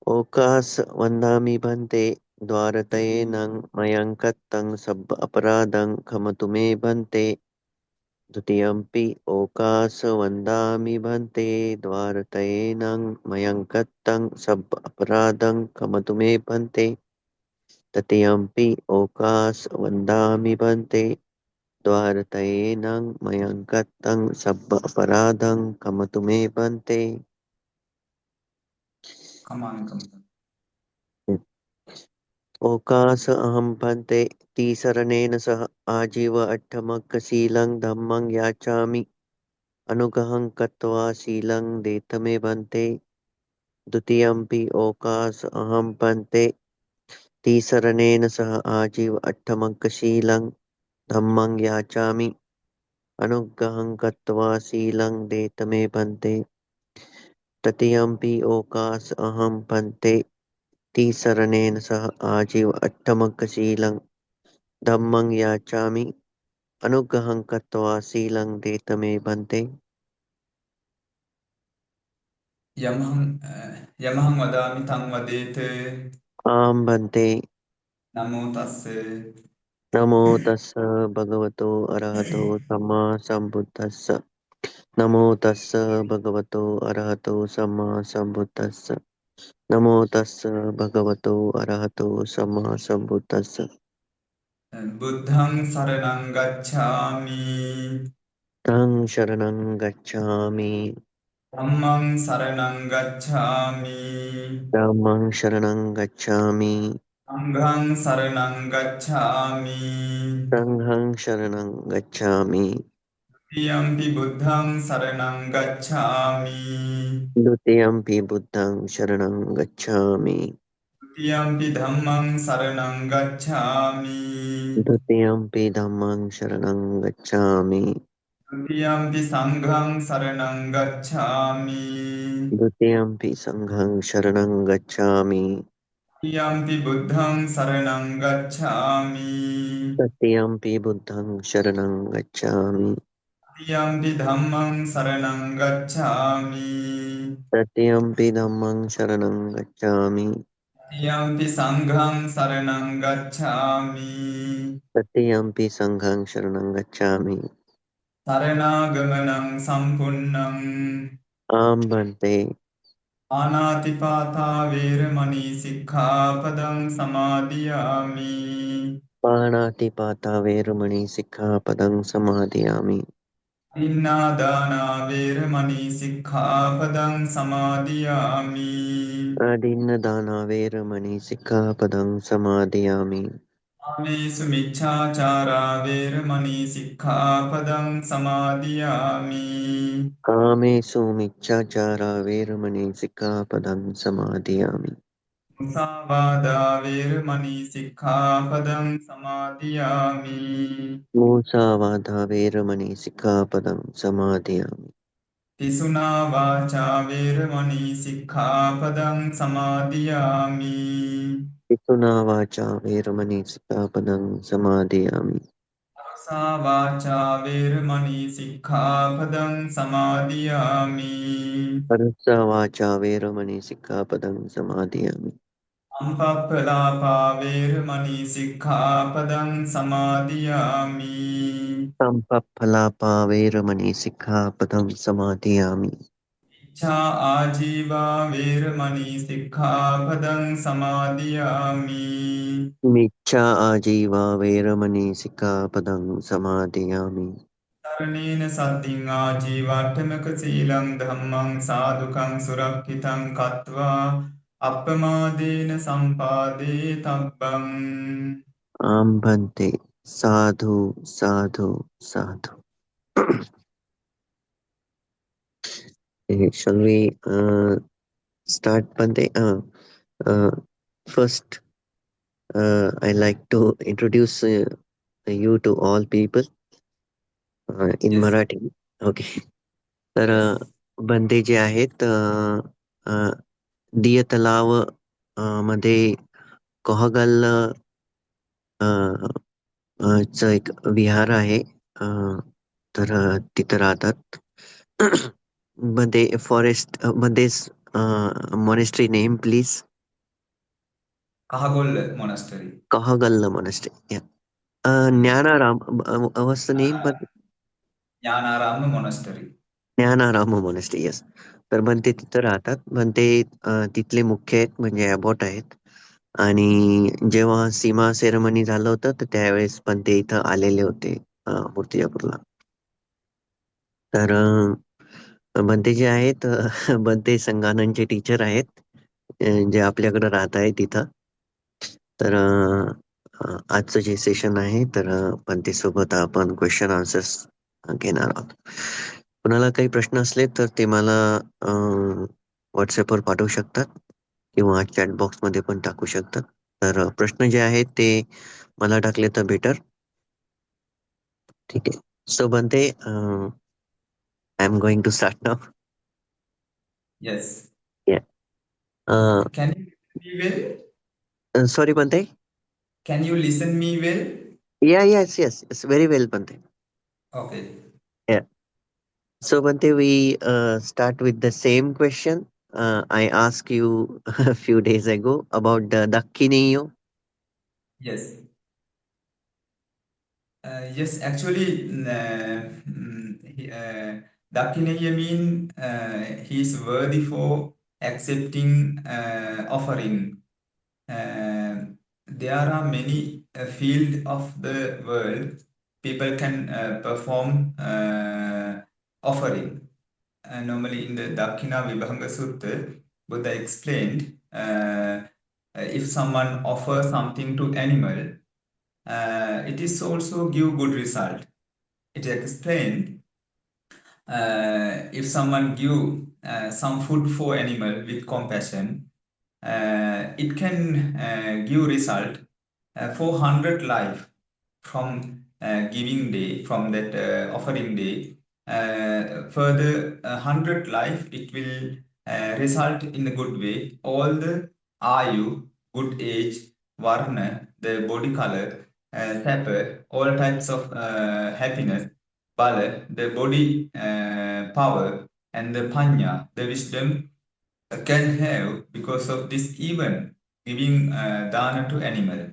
ओकास वन्दामि भन्ते द्वारतयेनं मयङ्कत्तं सब्ब अपराधं खमतु मे भन्ते द्वितीयम्पि ओकास वन्दामि भन्ते द्वारतयेनं मयङ्कत्तं सब्ब अपराधं खमतु मे भन्ते तृतीयम्पि ओकास वन्दामि भन्ते द्वारतयेनं मयङ्कत्तं सब्ब अपराधं खमतु मे भन्ते। कमानिकम् ओकास अहं भन्ते तिसरणेन सह आजीव अट्ठमकशीलं धम्मं याचामि अनुग्रहं कृत्वा शीलं देतमे भन्ते द्वितीयम्पि ओकास अहं भन्ते तिसरणेन सह आजीव अट्ठमकशीलं धम्मं याचामि अनुग्रहं कृत्वा शीलं देतमे भन्ते तृतीयम्पि ओकास अहं भन्ते तिसरणेन सह आजीव अट्ठमकशीलं धम्मं याचामि अनुग्रहं कृत्वा शीलं देतमे भन्ते। यमहं वदामि तं वदेत्। आं भन्ते। नमो तस्से नमो तस्स भगवतो अरहतो सम्मा सम्बुद्धस्स। नमो तस्स भगवतो अरहतो सम्मा सम्बुद्धस्स। नमो तस्स भगवतो अरहतो सम्मा सम्बुद्धस्स। बुद्धं शरणं गच्छामि तं शरणं गच्छामि। धम्मं शरणं गच्छामि धम्मं शरणं गच्छामि। सङ्घं शरणं गच्छामि संघं शरणं गच्छामि। द्वितीयम्पि बुद्धं शरणं गच्छामि द्वितीयम्पि बुद्धं शरणं गच्छामि। तृतीयम्पि धम्मं शरणं गच्छामि द्वितीयम्पि धम्मं शरणं गच्छामि। तृतीयम्पि सङ्घं शरणं गच्छामि द्वितीयम्पि संघं शरणं गच्छामि। तृतीयम्पि बुद्धं शरणं गच्छामि तृतीयम्पि बुद्धं शरणं गच्छामि। तृतीयम्पि धम्मं शरणं गच्छामि तृतीयम्पि धम्मं शरणं गच्छामि। तृतीयम्पि सङ्घं शरणं गच्छामि तृतीयम्पि संघं शरणं गच्छामि। शरणागमनं सम्पूर्णम् आं भन्ते। पाणातिपाता वेरमणि सिक्खापदं समादियामि पाणातिपाता वेरमणि सिक्खापदं समादयामि। अदिन्नादाना वेरमणि सिक्खापदं समादियामि अदिन्नदाना वेरमणि सिक्खापदं समादयामि। कामेषु मिच्छाचारा वेरमणि सिक्खापदं समादियामि कामेषु मिच्छाचारा वेरमणि सिक्खापदं समादयामि। मुसावादा वेरमणि सिक्खापदं समादियामि मूसावादा वेरमणि सिक्खापदं समादयामि। पिसुना वाचा वेरमणि सिक्खापदं समादियामि पितुना वाचा वेरमणि सिक्खापदं समादयामि। सा वाचा वेरमणि सिक्खापदं समादियामि परसा वाचा वेरमणि सिक्खापदं समादयामि। अम्पप्पलापा वेरमणि सिक्खापदं समादियामि संपप्पलापा वेरमणि सिक्खापदं समादयामि। इच्छा आजीवा वेरमणि सिक्खापदं समादियामि मिच्छा आजीवा वेरमणि सिक्खापदं समादयामि। शरणेन सद्दिं आजीवाठ्ठमक शीलं धम्मं साधुकं सुरक्षितं कृत्वा अपमादेन सम्पादयितव्यम् आं भन्ते। साधु साधु साधु। Shall we start, Bante? First, I like to introduce you to all people in Yes. Marathi. Okay. तर बंदे जे आहेत दिय तलाव मध्ये कोहगल च एक विहार आहे. तर तिथं राहतात. मध्ये फॉरेस्ट मध्ये monastery name please. Kahagol Monastery. Kahagalla Monastery. Yeah. Jnanaram, what's the name? But Jnanarama Monastery. Gyanaram monastery. Yes. तर पण ते तिथं राहतात. पण ते तिथले मुख्य आहेत, म्हणजे अबॉट आहेत. आणि जेव्हा सीमा सेरेमनी झालं होतं, तर त्यावेळेस पण ते इथं आलेले होते मूर्तिजापूरला. तर बनते जे आहेत बनते संगाननचे टीचर आहेत, जे आपल्याकडे राहत आहेत तिथं. तर आजचं जे सेशन आहे, तर बनते सोबत आपण क्वेश्चन आन्सर्स घेणार आहोत. कुणाला काही प्रश्न असले तर ते मला व्हॉट्सअपवर पाठवू शकतात किंवा चॅट बॉक्समध्ये पण टाकू शकतात. तर प्रश्न जे आहेत ते मला टाकले तर बेटर. ठीक आहे. सो बनते, I am going to start now. Yes. Yeah. Can you listen me well? Sorry, Bante. Can you listen me well? Yeah, yes. It's very well, Bante. Okay. Yeah. So, Bante, we start with the same question I asked you a few days ago about the Dakkiniyo. Yes. Yes, actually, Dakineya mean he is worthy for accepting offering. There are many field of the world people can perform offering. Normally in the Dakina Vibhanga Sutta, Buddha explained if someone offers something to animal, it is also give good result. It explained if someone give some food for animal with compassion, it can give result 400 life from giving day, from that offering day. Further 100 life, it will result in a good way. All the ayu, good age, varna, the body color, sapper, all types of happiness, bala, the body power, and the panya, the wisdom can have because of this even giving dana to animal.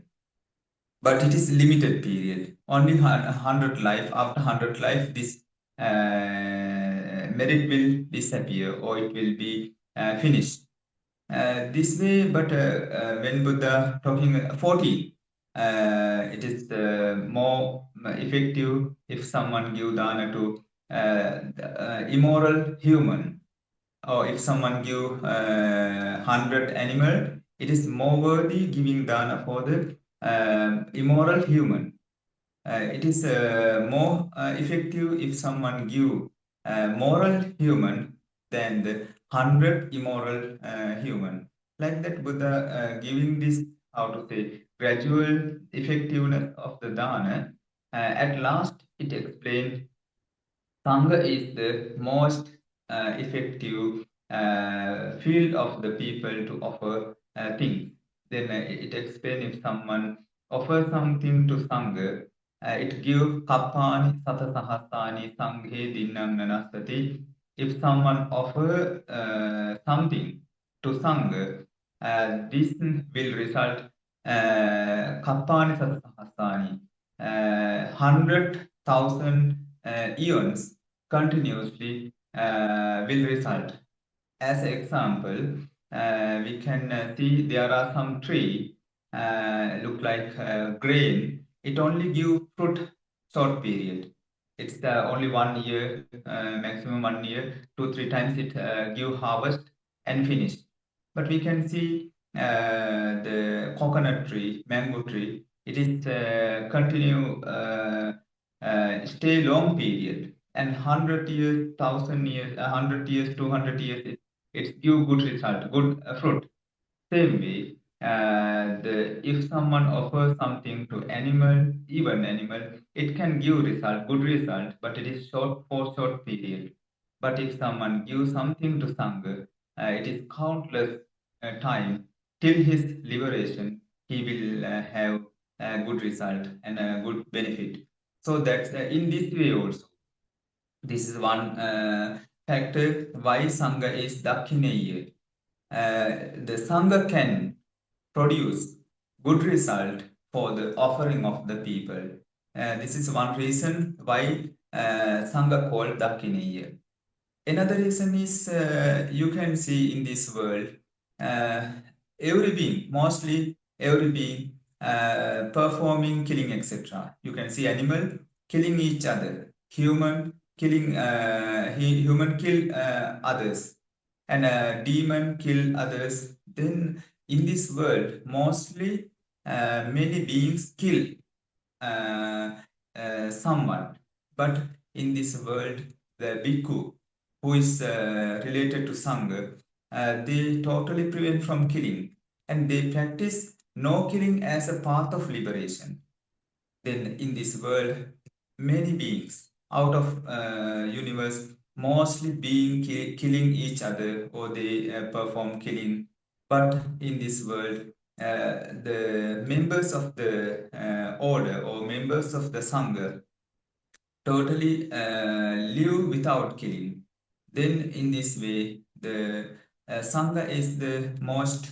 But it is limited period, only 100 life. After 100 life, this merit will disappear or it will be finished. This way, but when Buddha talking 40, it is more effective if someone give dana to immoral human, or if someone give 100 animal, it is more worthy giving dana for the immoral human. It is more effective if someone give moral human than the 100 immoral human. Like that, Buddha giving this, how to say, gradual effectiveness of the dana. At last, it explained Sangha is the most effective field of the people to offer things. Then it explains if someone offers something to Sangha, it gives kapani satasahasani sanghe dinnam nanasati. If someone offers something to Sangha, this will result kapani satasahasani, 100,000 eons continuously will result. As example, we can see there are some tree look like grain. It only give fruit short period. It's only 1 year, maximum 1 year, 2-3 times it give harvest and finish. But we can see the coconut tree, mango tree. It is continue stay long period, and 100 years, 1,000 years, 100 years, 200 years, it give good result, good fruit. Same way, if someone offers something to animal, even animal, it can give result, good result, but it is short for short period. But if someone gives something to Sangha, it is countless time till his liberation, he will have a good result and a good benefit. So that's in this way also. This is one factor why Sangha is Dakshineya. The Sangha can produce good result for the offering of the people. This is one reason why Sangha called 𝘵𝘗𝘢𝘰𝘢𝘗𝘮𝘮𝘢𝘮. Another reason is you can see in this world, uh, every being, mostly every being, performing killing, etc. You can see animal killing each other, human killing, human kill others, and demon kill others. Then in this world, mostly many beings kill uh, someone. But in this world, the bhikkhu, who is related to Sangha, they totally prevent from killing, and they practice no killing as a path of liberation. Then in this world, many beings out of universe mostly being killing each other, or they perform killing. But in this world, the members of the order, or members of the Sangha, totally live without killing. Then in this way, the Sangha is the most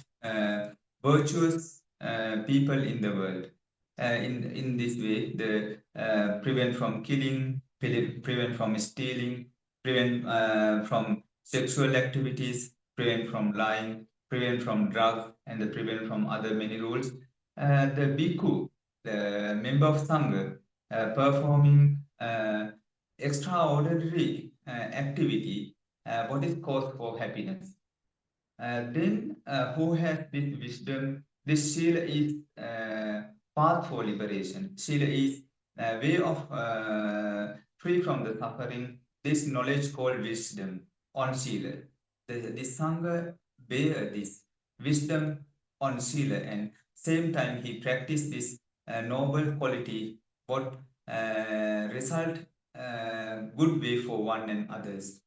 virtuous people in the world. In this way, the prevent from killing, prevent from stealing, prevent from sexual activities, prevent from lying, prevent from drugs, and the prevent from other many rules. The bhikkhu, the member of Sangha, performing extraordinary activity, what is cause for happiness. Then who has this wisdom? This Shila is path for liberation. Shila is a way of free from the suffering. This knowledge called wisdom on Shila. The Sangha bear this wisdom on Shila, and same time he practiced this noble quality, what result good way for one and others.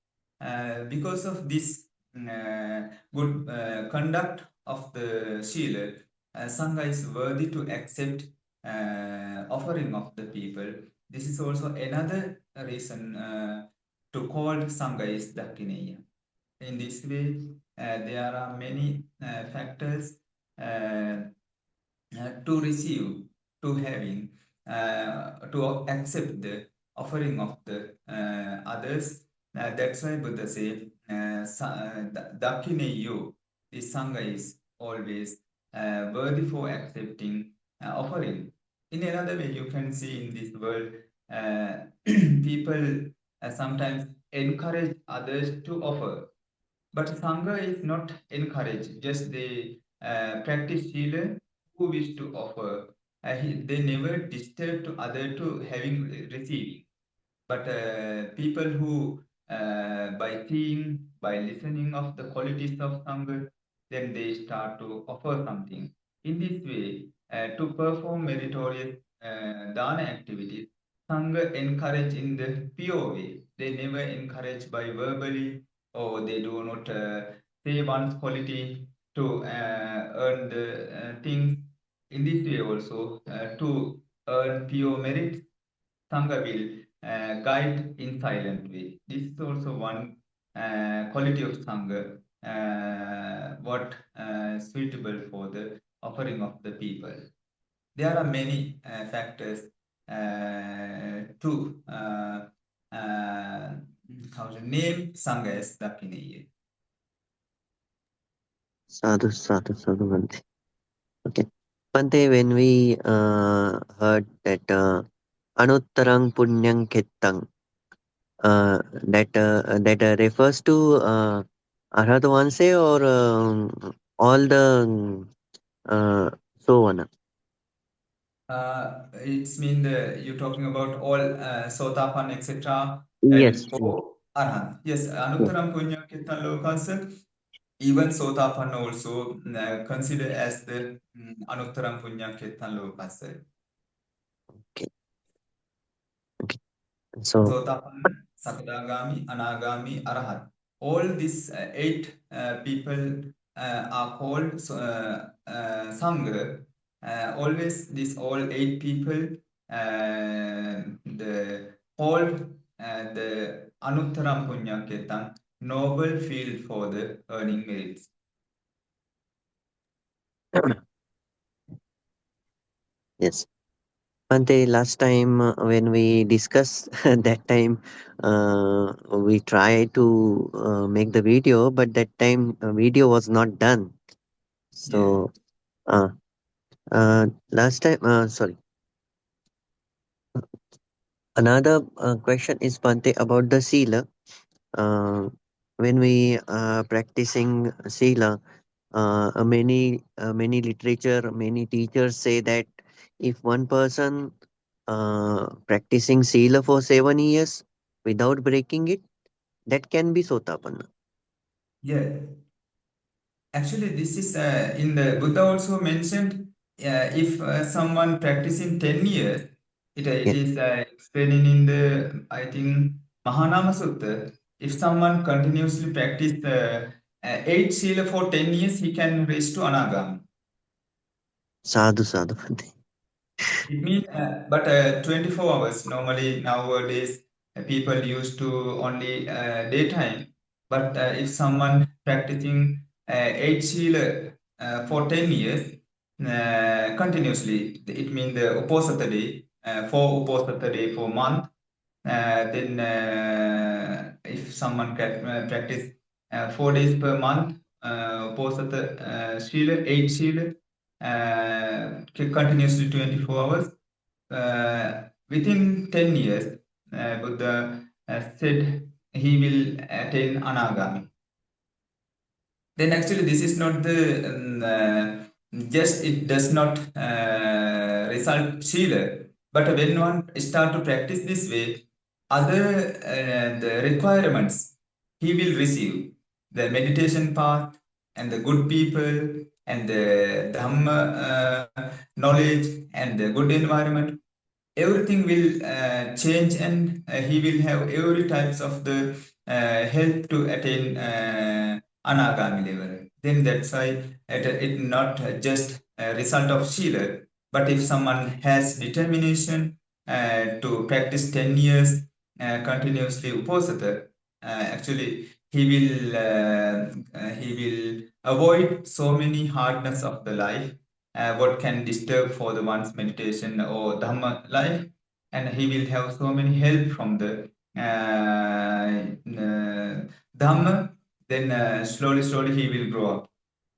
Because of this good conduct of the Shila, Sangha is worthy to accept offering of the people. This is also another reason to call Sangha is 𝘵𝘗𝘢𝘗𝘗𝘢𝘮𝑗𝑗. In this way, there are many factors to receive, to having, to accept the offering of the others. That's why Buddha said, 𝘵𝑗𝑗, this Sangha is always worthy for accepting offering. In another way, you can see in this world, people sometimes encourage others to offer, but Sangha is not encouraged, just they practice Sila who wish to offer. They never disturb to other to having receiving. But people who, by seeing, by listening of the qualities of Sangha, then they start to offer something. In this way, to perform meritorious dana activities, Sangha encourage in the pure way. They never encourage by verbally, or they do not say one's quality to earn the things. In this way also, to earn pure merit, Sangha will guide in silent way. This is also one quality of Sangha, what suitable for the offering of the people. There are many factors to how to name Sangha as 𝘵𝘗𝘢𝘗𝘗𝘢𝘮𝑗𝑗. Sadhu, sadhu, sadhu, Bhante. Okay. Bhante, when we heard that Anuttarang Punyang Kettang, that refers to Arhat Vanse, or all the uh, so on. It's mean you're talking about all Sotapan, etc. Yes, And yes, for Arhat. Yes, yes. Anuttaram Punya Kirtan Lokansa, even Sotapan also considered as the Anuttaram Punya Kirtan Lokansa. Okay, okay. So, Sotapan, Sakadagami, Anagami, Arahat. All these eight people are called Sangha. Always these all eight people, the called the Anuttaram Punya Kirtan, noble field for the earning merits. Yes. Bante, last time when we discussed that time, we tried to make the video, but that time video was not done. Yeah. So, uh, last time, sorry, another question is Bante about the Sila. Uh, when we practicing Sila, many literature, many teachers say that if one person practicing Sila for 7 years without breaking it, that can be Sotapanna. Yeah. Actually, this is in the Buddha also mentioned if someone practicing 10 years, it Yeah, is explaining in the, I think, Mahanama Sutta. If someone continuously practice 8 Sila for 10 years, he can reach to Anagami. sadhu sadhu Bante. It means, but 24 hours normally nowadays people used to only daytime. But if someone practicing 8 Sila for 10 years continuously, it means the Uposatha day, 4 Uposatha day for month. Then if someone can practice 4 days per month, Uposatha Sila, 8 Sila, continuously 24 hours. Within 10 years, Buddha said he will attain Anagami. Then actually this is not the just it does not result Shila, but when one start to practice this way, other the requirements he will receive, the meditation path and the good people and the Dhamma knowledge and the good environment, everything will change, and he will have every types of the help to attain anagami level. Then that's why it not just a result of Shila, but if someone has determination to practice 10 years continuously uposatha, actually he will avoid so many hardness of the life, what can disturb for the one's meditation or dhamma life, and he will have so many help from the dhamma. Then slowly he will grow up.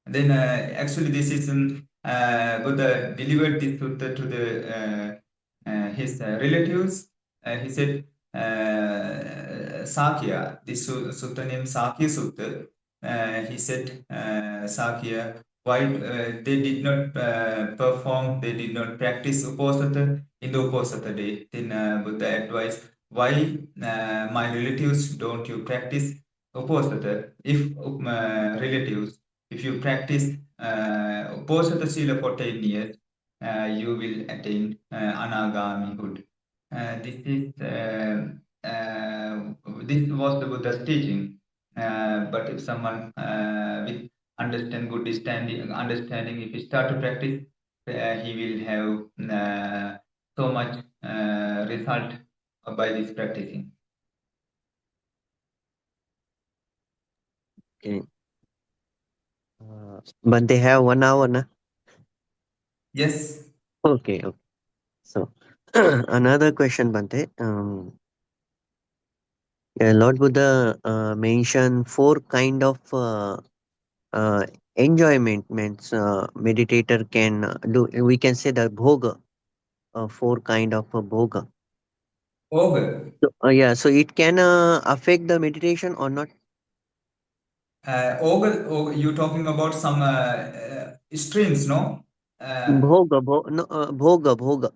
Then actually this is Buddha delivered this sutta to the his relatives. He said Sakya, this sutta named Sakya Sutta. He said Sakya, why they did not perform, they did not practice uposatha in the uposatha day. Then Buddha advised, why my relatives don't you practice uposatha? If relatives, if you practice Uposatha Sila for 10 years, you will attain Anagamihood. This was the Buddha's teaching. But if someone with understanding, if he start to practice, he will have so much result by this practicing. Okay. But they have 1 hour, na? Yes. Okay, okay. So, another question, Bante. Yeah, Lord Buddha mentioned four kind of uh, enjoyment means meditator can do. We can say the bhoga, four kind of bhoga. Ogre. So, yeah, so it can affect the meditation or not? You're talking about some streams, no? Uh, No, bhoga.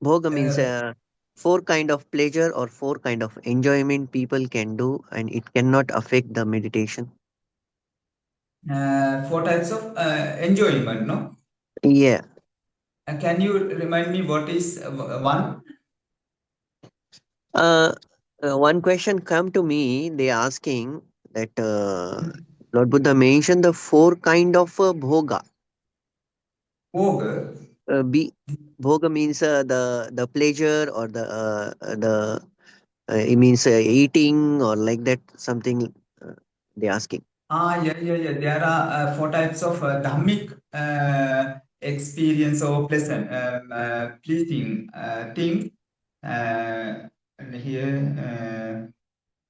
Bhoga means uh, four kind of pleasure or four kind of enjoyment people can do, and it cannot affect the meditation. 4 types of enjoyment, no? Yeah. Can you remind me what is one? Uh, one question come to me. They asking that Lord Buddha mentioned the four kind of bhoga. Ogre. Be bhoga means the pleasure or the it means eating or like that something they asking. Yeah. There are 4 types of dhammic experience or pleasant, pleasing thing. And here,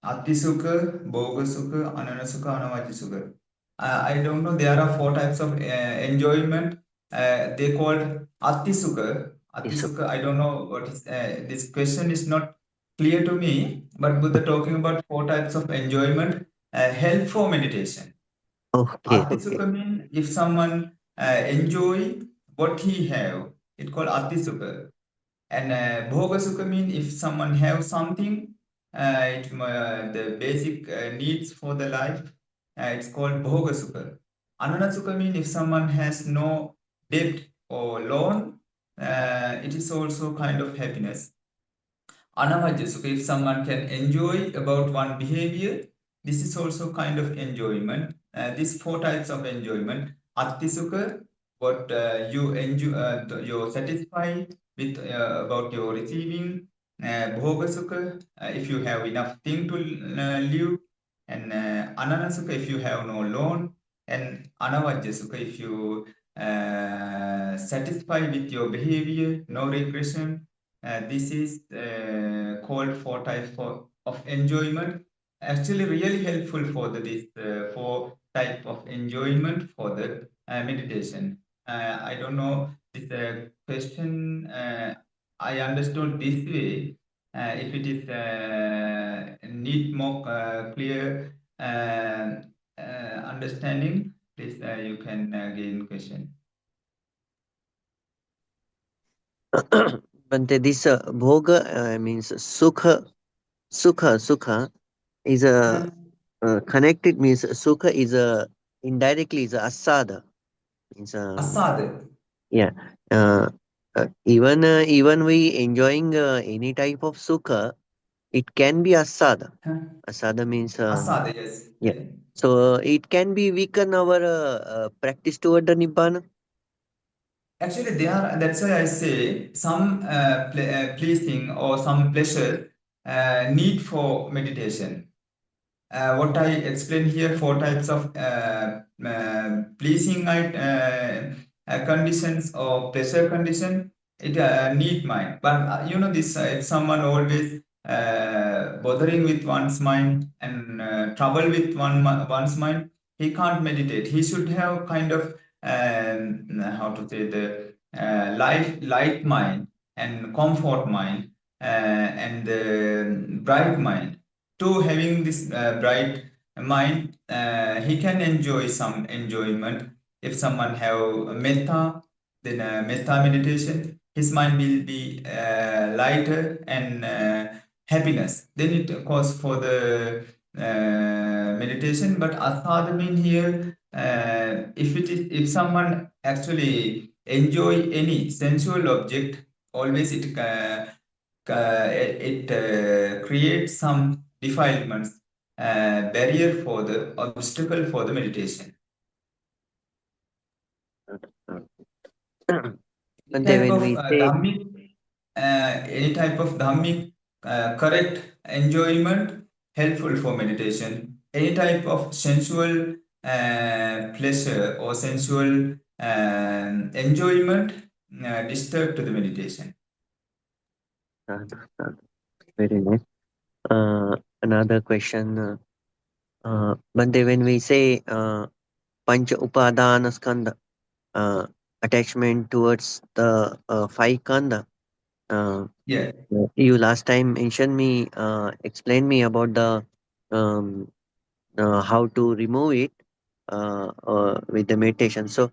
Atisukha, Bhogasukha, Ananasukha, Anavajisukha. I don't know. There are four types of enjoyment. They called Atisukha. Is Atisukha. I don't know what is. This question is not clear to me. But Buddha talking about four types of enjoyment. Help for meditation. okay, okay. Atisukha means if someone enjoy what he have, it called Atisukha. And bhoga sukha means if someone have something, the basic needs for the life, it's called bhoga sukha. Anana sukha means if someone has no debt or loan, it is also kind of happiness. Anavajya if someone can enjoy about one behavior, this is also kind of enjoyment. These four types of enjoyment. Atti what you enjoy, you're satisfied with about your receiving. Bhoga if you have enough thing to live. And Anana if you have no loan. And Anavajya if you satisfied with your behavior, no regression. This is called four types of enjoyment. Actually, really helpful for this four type of enjoyment for the meditation. I don't know this question. I understood this way. If it is need more clear understanding, please you can gain question. But this bhoga means sukha is a connected means sukha is a indirectly is a asada means Asad. yeah even we enjoying any type of sukha, it can be asada. Huh? Asada means Asada, yes. yeah, so it can be weaken our practice toward the nibbana. Actually, they are. That's why I say some pleasing or some pleasure need for meditation. What I explained here, four types of pleasing conditions or pleasure condition, it need mind. But this if someone always bothering with one's mind and trouble with one's mind, he can't meditate. He should have kind of how to say the light mind and comfort mind and the bright mind to having this bright mind, he can enjoy some enjoyment. If someone have metta, then metta meditation, his mind will be lighter and happiness. Then it calls for the meditation. But asada mean here, if someone actually enjoy any sensual object, always it creates some defilements, barrier for the obstacle for the meditation. And then when we say Any type of dhammic correct enjoyment helpful for meditation. Any type of sensual pleasure or sensual enjoyment disturb to the meditation. uh, very nice. Another question. Bante, when we say pancha upadana skandha, uh, attachment towards the five kanda, uh, Yeah. you last time mentioned me, explained me about the um, how to remove it with the meditation. So,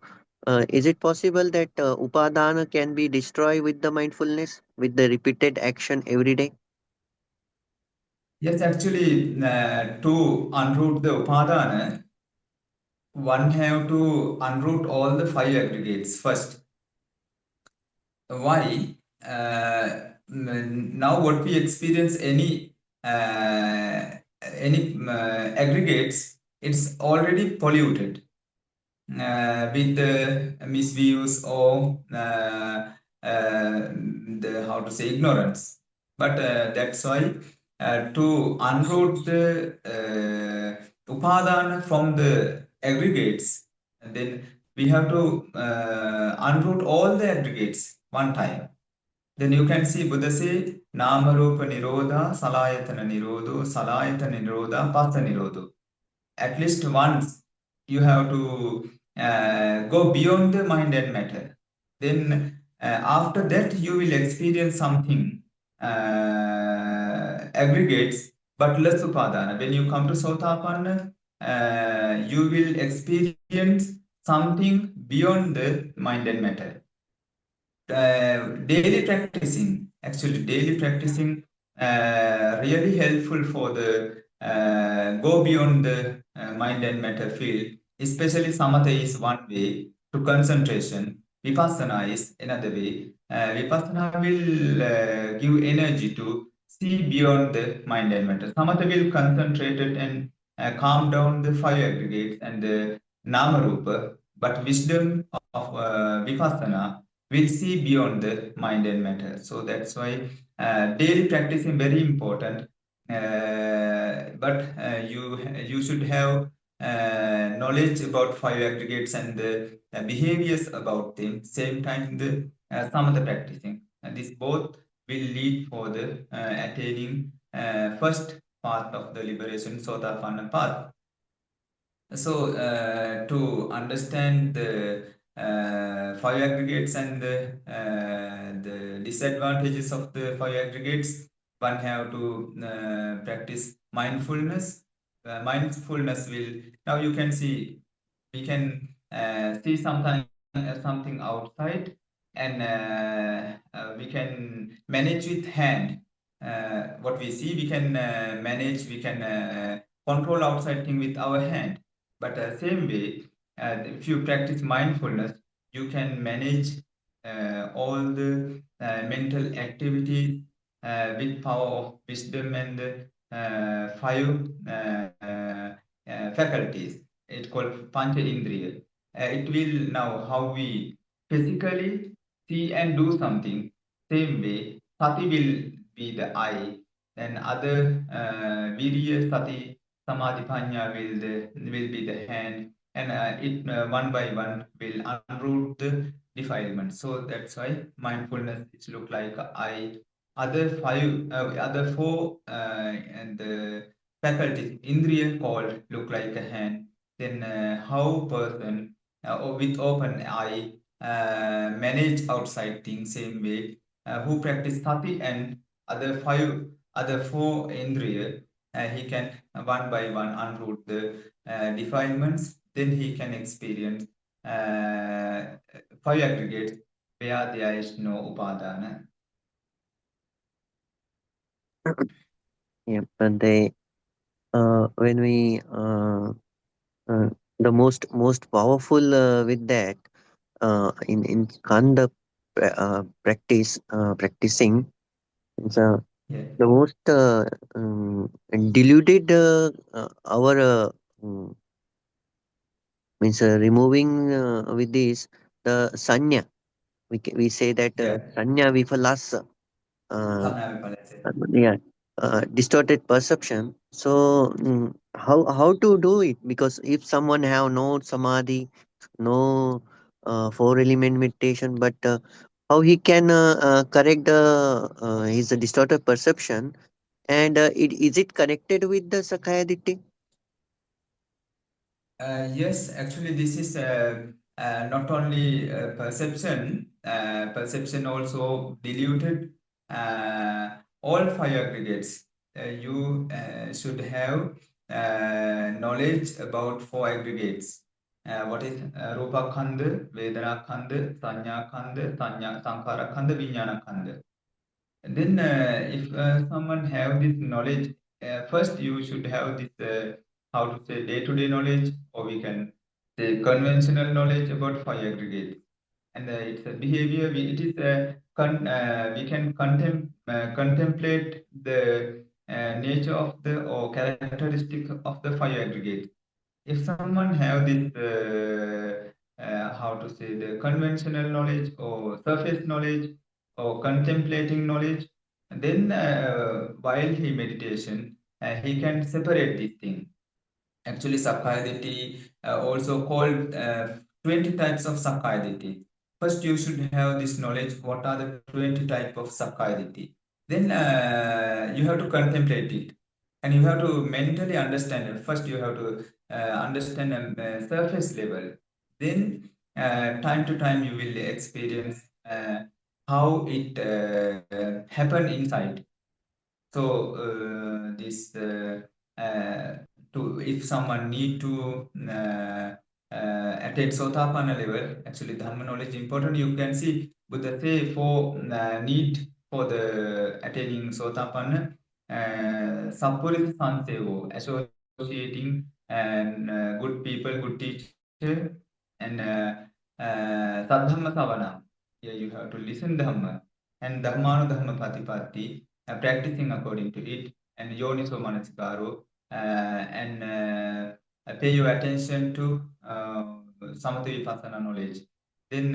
is it possible that upadana can be destroyed with the mindfulness, with the repeated action every day? Yes, actually, to unroot the upadana, one have to unroot all the five aggregates first. Why? Now, what we experience any aggregates, it's already polluted with the misuse or the how to say ignorance. But that's why to unroot the upadana from the aggregates, and then we have to unroot all the aggregates one time. Then you can see Buddha say Nama Rupa Nirodha, Salayatana Nirodho, Salayatana Nirodha, Passa Nirodho. At least once you have to go beyond the mind and matter. Then after that you will experience something aggregates but less upadana. When you come to Sotapanna, you will experience something beyond the mind and matter. Daily practicing, actually daily practicing really helpful for the go beyond the mind and matter field. Especially samatha is one way to concentration, vipassana is another way. Vipassana will give energy to see beyond the mind and matter. Samatha will concentrate it and calm down the five aggregates and the nama rupa, but wisdom of vipassana will see beyond the mind and matter. So that's why daily practice is very important. But you should have knowledge about five aggregates and the behaviors about them. Same time the some of the practicing. And this both will lead for the attaining first path of the liberation, Sotapanna path. So, to understand the five aggregates and the disadvantages of the five aggregates, one have to practice mindfulness. Mindfulness will, now you can see, we can see something outside, and we can manage with hand. What we see, we can manage, we can control outside thing with our hand. But same way, if you practice mindfulness, you can manage all the mental activities with power of wisdom and five faculties. It's called Pancha Indriya. It will now how we physically see and do something. Same way, Sati will be the eye, then other Virya, Sati, Samadhi, Panya will be the hand, and it one by one will unroot the defilement. So that's why mindfulness it look like eye. Other five, other four, and the faculties, Indriya called look like a hand. Then how person with open eye manage outside things same way. Who practice sati and other four indriya, he can one by one unroot the defilements. Then he can experience uh, five aggregates where there is no upadana. Yeah, but they when we uh, the most powerful with that in kanda practicing it's Yeah, the most diluted our means removing with this the sanya we say that yeah. sanya vifalasa uh, Samaya Vipalase. yeah distorted perception. So how to do it? Because if someone have no samadhi, no four element meditation, but how he can correct the his distorted perception, and is it connected with the sakaya? Yes, actually, this is not only perception also diluted all five aggregates. You should have knowledge about four aggregates. What is Rupa Khanda, Vedana Khanda, Sanya Khanda, Sankhara Khanda, Vijnana Khanda. And then, if someone have this knowledge, first you should have this how to say day-to-day knowledge, or we can say conventional knowledge about five aggregates. And it's a behavior. It is we can contemplate the nature of the or characteristic of the five aggregates. If someone have this how to say the conventional knowledge or surface knowledge or contemplating knowledge, then while he meditation he can separate these things. Actually, Sakayaditi also called 20 types of 𝘒𝘰𝘵. First, you should have this knowledge. What are the 20 types of 𝘒𝘰𝘵? Then you have to contemplate it, and you have to mentally understand it. First, you have to understand surface level. Then, time to time, you will experience how it happen inside. So this to if someone need to attain Sotapanna level, actually Dhamma knowledge is important. You can see Buddha say for need for the attaining Sotapanna, Sappurisa Sansevo, associating and good people, good teacher, and Sadhamma Savana. Yeah, you have to listen Dhamma and Dharmanu Dhamma Patipatti, practicing according to it, and Yoniso Manasikaro, and pay your attention to Samatha Vipassana knowledge. Then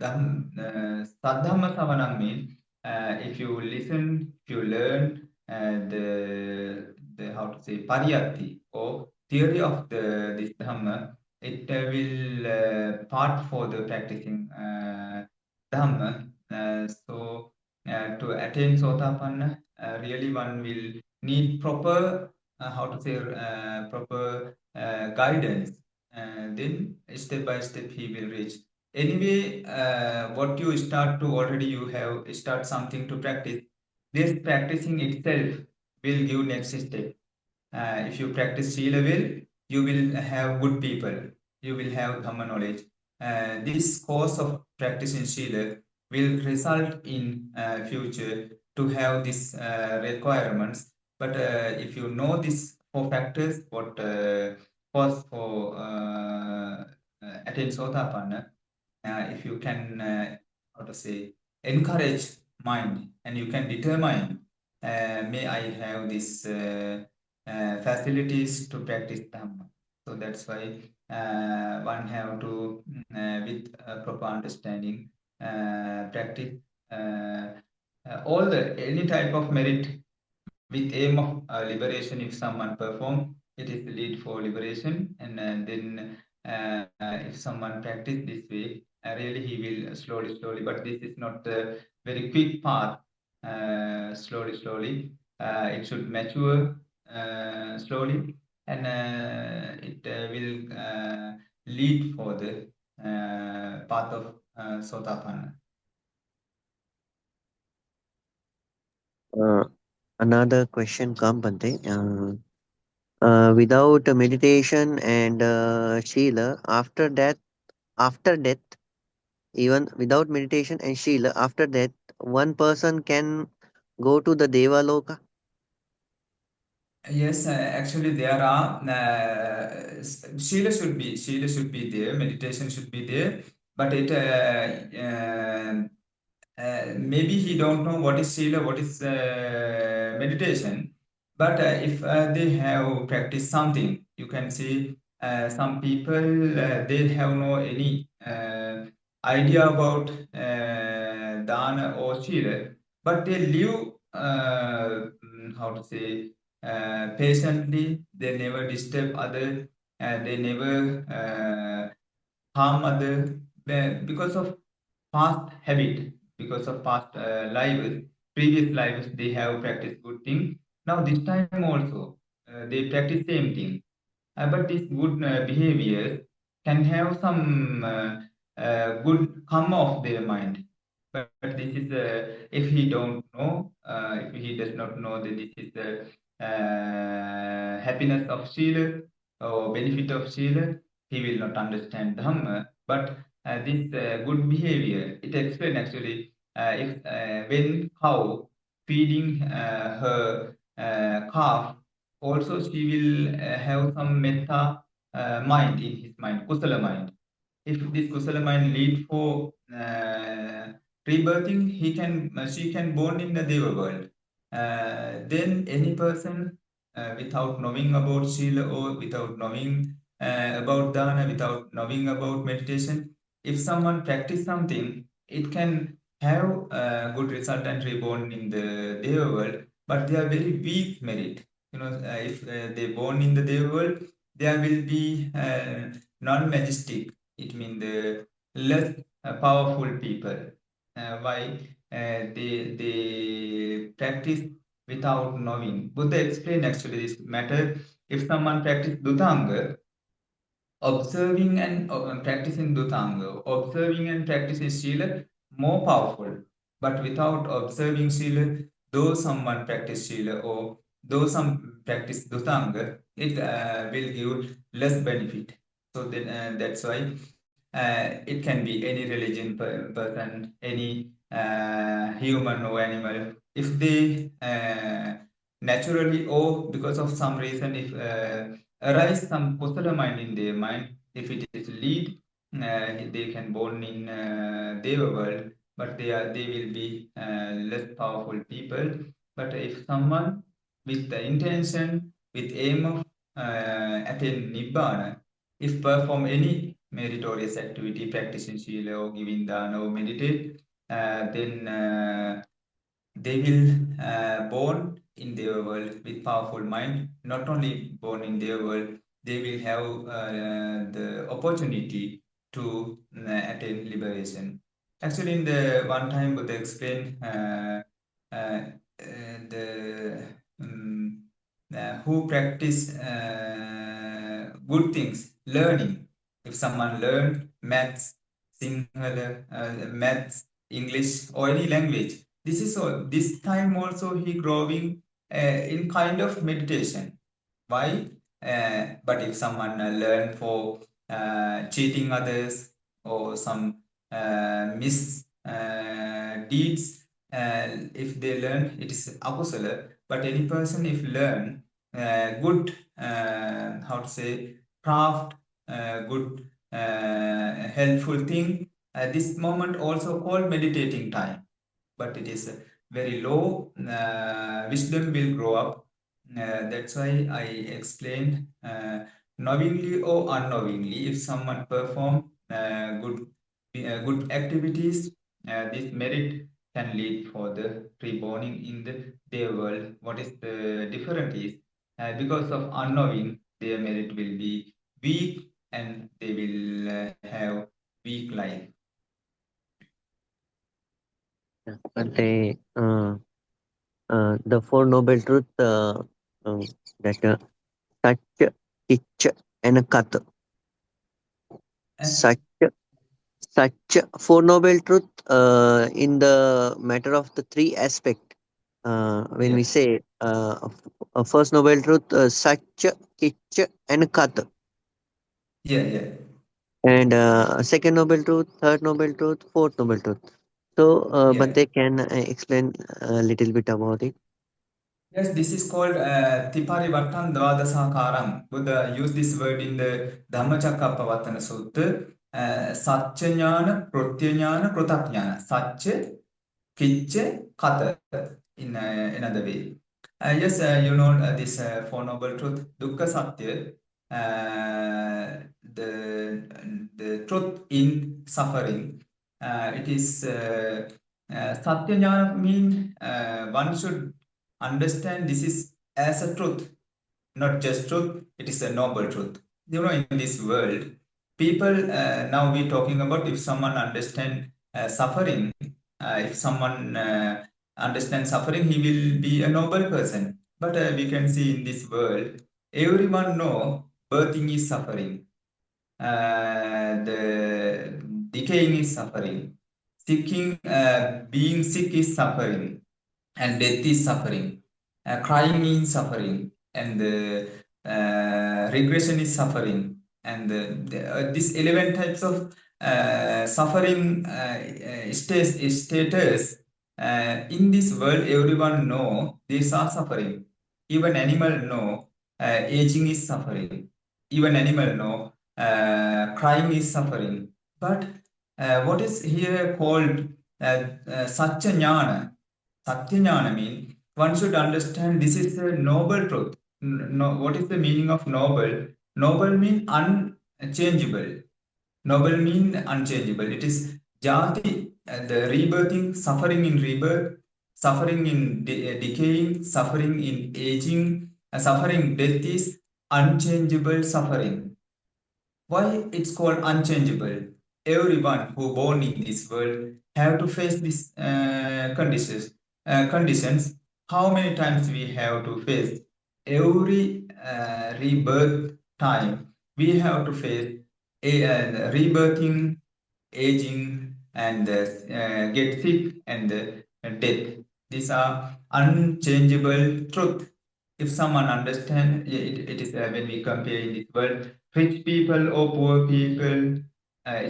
Sadhamma Savanam means if you listen, if you learn the how to say pariyatti or theory of this Dhamma, it will part for the practicing Dhamma. To attain Sotapanna, really one will need proper, how to say, proper guidance. Then step by step he will reach. Anyway, what you start to already you have start something to practice. This practicing itself will give next step. If you practice Sila well, you will have good people. You will have Dhamma knowledge. This course of practicing Sila will result in future to have these requirements. But if you know these four factors, what cause for attain Sotapanna, if you can, how to say, encourage mind and you can determine, may I have this facilities to practice Dhamma. So that's why one have to, with proper understanding, practice all the any type of merit with aim of liberation. If someone perform, it is the lead for liberation, and then if someone practice this way, really he will slowly, but this is not a very quick path. Slowly, it should mature slowly, and it will lead for the path of Sotapanna. Another question come, Bante. Without meditation and Shila, after death, even without meditation and Shila, after death, one person can go to the Deva Loka. Yes, actually there are Shila should be there, meditation should be there, but it maybe he don't know what is Shila, what is meditation. But if they have practiced something, you can see some people they have no any idea about dana or Shila, but they live how to say patiently. They never disturb others. They never harm others because of past habit, because of past lives, previous lives, they have practiced good things. Now this time also, they practice same thing. But this good behavior can have some good come off their mind. But this is if he don't know, if he does not know that this is the happiness of Sila or benefit of Sila, he will not understand Dhamma. But this good behavior, it explains actually if when cow feeding her calf, also she will have some metta mind in his mind, kusala mind. If this kusala mind lead for rebirthing, she can born in the deva world. Then any person without knowing about Sila or without knowing about dana, without knowing about meditation, if someone practice something, it can have a good result and reborn in the deva world, but they are very weak merit. If they born in the deva world, there will be non-majestic. It means the less powerful people. Why they practice without knowing. Buddha explained actually this matter. If someone practice Dutanga, observing and practicing Dutanga, observing and practicing Sila, more powerful. But without observing Sila, though someone practice Sila or though some practice Dutanga, it will give less benefit. So then, that's why it can be any religion person, any human or animal. If they naturally or because of some reason, if arise some kusala mind in their mind, if it is lead, they can born in Deva world, but they will be less powerful people. But if someone with the intention, with aim of attain Nibbana, if perform any meritorious activity, practicing Sila or giving dana or meditate, then they will born in their world with powerful mind. Not only born in their world, they will have the opportunity to attain liberation. Actually, in the one time, Buddha explained the who practice good things, learning. If someone learn maths, Sinhala, maths, English, or any language, this time also he growing in kind of meditation. Why? But if someone learn for cheating others or some misdeeds, if they learn, it is akusala. But any person if learn good, how to say, craft, good, helpful thing, this moment also called meditating time, but it is very low. Wisdom will grow up. That's why I explained knowingly or unknowingly, if someone perform good activities, this merit can lead for the reborning in their world. What is the difference is because of unknowing, their merit will be weak and they will have weak life. Bhante, the Four Noble Truth that Satya, Kitcha, and Kat. And Satya, Satya, Four Noble Truth in the matter of the three aspect. When yeah, we say first Noble Truth, Satya, Kitcha, and Kat. yeah, yeah. And second Noble Truth, third Noble Truth, fourth Noble Truth. So, Yeah. but they can explain a little bit about it. Yes, this is called Tiparivattan Dvadasakaram. Buddha used this word in the Dhammacakkappavattana Sutta. Satchanyana, Pratyanyana, Krutaknyana. Satcha, Kitche, Kata, in another way. Yes, you know this Four Noble Truth, Dukkha Satya, the truth in suffering. It is Satya Jnana mean one should understand this is as a truth, not just truth, it is a noble truth. You know, in this world, people, now we're talking about if someone understand suffering, if someone understands suffering, he will be a noble person. But we can see in this world, everyone know birthing is suffering, the decaying is suffering, being sick is suffering, and death is suffering, crying is suffering, and regression is suffering, and these 11 types of suffering status in this world, everyone know these are suffering. Even animal know aging is suffering. Even animal know crying is suffering. But what is here called Satya Jnana? Satya Jnana means one should understand this is a noble truth. No, what is the meaning of noble? Noble means unchangeable. Noble means unchangeable. It is jati, the rebirthing, suffering in rebirth, suffering in decaying, suffering in aging, suffering death is unchangeable suffering. Why it's called unchangeable? Everyone who born in this world have to face these conditions. How many times we have to face? Every rebirth time we have to face rebirthing, aging, and get sick and death. These are unchangeable truth. If someone understand, it is when we compare in this world, rich people or poor people,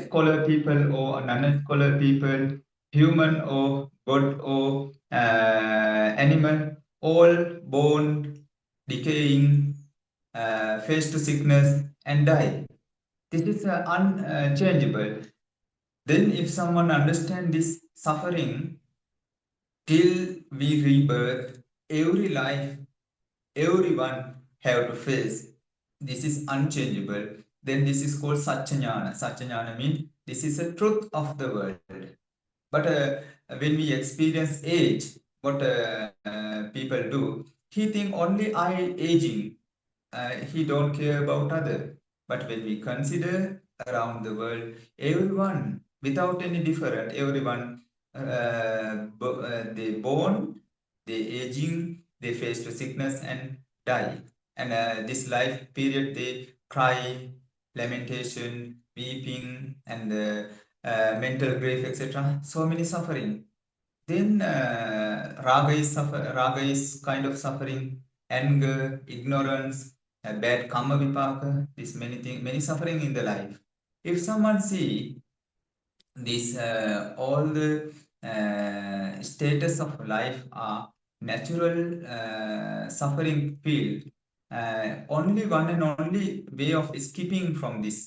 scholar people or non-scholar people, human or god or animal, all born, decaying, face to sickness and die. This is unchangeable. Then if someone understand this suffering till we rebirth, every life, everyone have to face. This is unchangeable. Then this is called Satchanyana. Satchanyana means this is a truth of the world. But when we experience age, what people do, he think only I aging. He don't care about other. But when we consider around the world, everyone without any different, everyone they born, they aging, they face the sickness and die. And this life period they cry, lamentation, weeping, and mental grief, etc. So many suffering. Then raga is kind of suffering, anger, ignorance, bad karma vipaka, this many things, many suffering in the life. If someone see this, all the status of life are natural suffering field. Only one and only way of escaping from this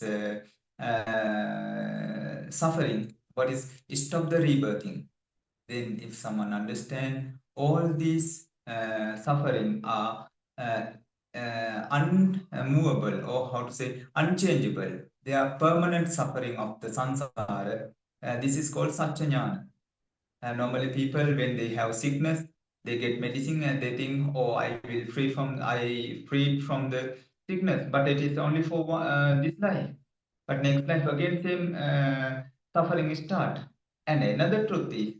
suffering, what is stop the rebirthing. Then if someone understand all these suffering are unmovable, or how to say unchangeable, they are permanent suffering of the samsara. This is called Satchanyana. Normally people when they have sickness, they get medicine and they think, oh, I freed from the sickness, but it is only for this life. But next life again same suffering start. And another truth is,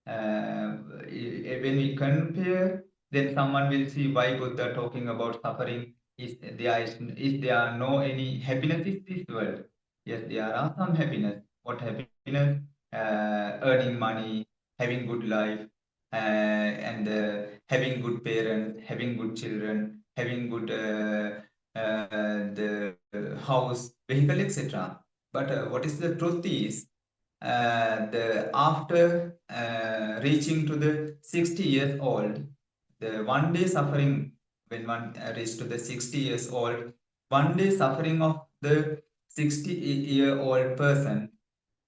when we compare, then someone will see why Buddha talking about suffering. Is there no any happiness in this world? Yes, there are some happiness. What happiness? Earning money, having good life, and having good parents, having good children, having good the house, vehicle, etc. But what is the truth is, the after reaching to the 60 years old, the one day suffering, when one reach to the 60 years old, one day suffering of the 60-year-old person,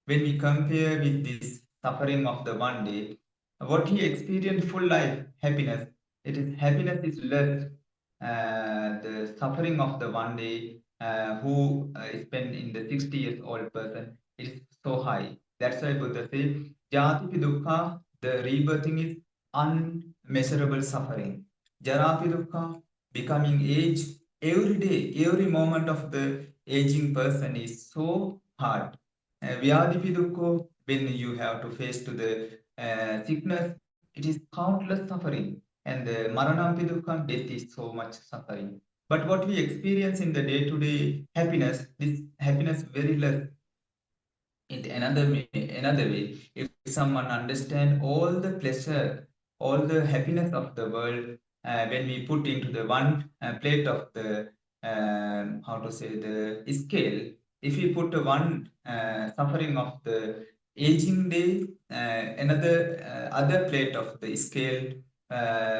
when we compare with this suffering of the one day, what he experienced full life happiness, it is happiness is less. The suffering of the one day who spent in the 60 years old person is so high. That's why Buddha says, Jati dukkha, the rebirthing is unmeasurable suffering. Jarapi dukkha, becoming age, every day, every moment of the aging person is so hard. Vyadhipi dukkha, when you have to face to the sickness, it is countless suffering. And the maranampi dukkha, death is so much suffering. But what we experience in the day-to-day happiness, this happiness very less. In another way, if someone understand all the pleasure, all the happiness of the world, when we put into the one plate of the how to say the scale, if we put one suffering of the aging day, another other plate of the scale,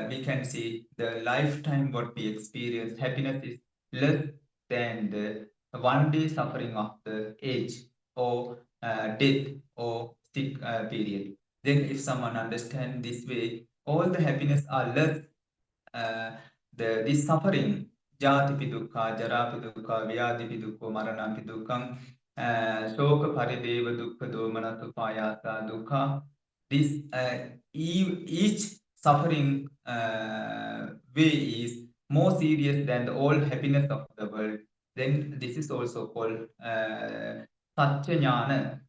we can see the lifetime what we experience happiness is less than the one day suffering of the age or death or sick period. Then if someone understand this way, all the happiness are less. uh, this suffering, jati dukkha, jara dukkha, vyadi dukkha, marana dukkha, shoka parideva dukkha, domana supayasa dukkha. This each suffering way is more serious than the all happiness of the world. then this is also called 𝘶𝘢𝘵.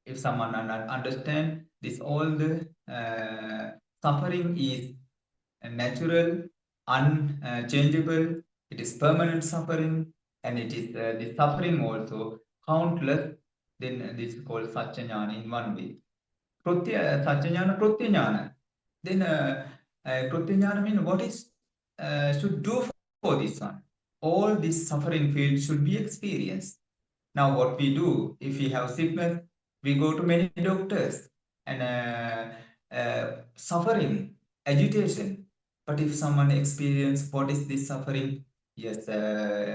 If someone understand this, all the suffering is natural, unchangeable, it is permanent suffering, and it is the suffering also countless, then this is called 𝘶𝘢𝘵 in one way. 𝘶𝘢𝘵, 𝘗𝑡𝑦𝑎𝑛. Then 𝘗𝑡𝑦𝑎𝑛 means what is should do for this one. All this suffering field should be experienced. Now, what we do, if we have sickness, we go to many doctors and suffering, agitation. But if someone experience what is this suffering, yes,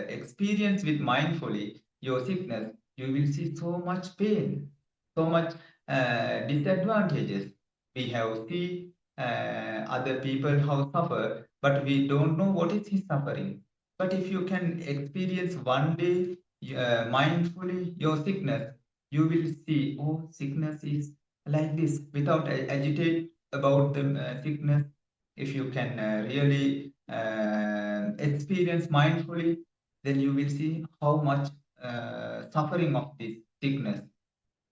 experience with mindfully your sickness, you will see so much pain, so much disadvantages. We have seen other people how suffer, but we don't know what is his suffering. But if you can experience one day mindfully your sickness, you will see, oh, sickness is like this without agitate about the sickness. If you can really experience mindfully, then you will see how much suffering of this sickness,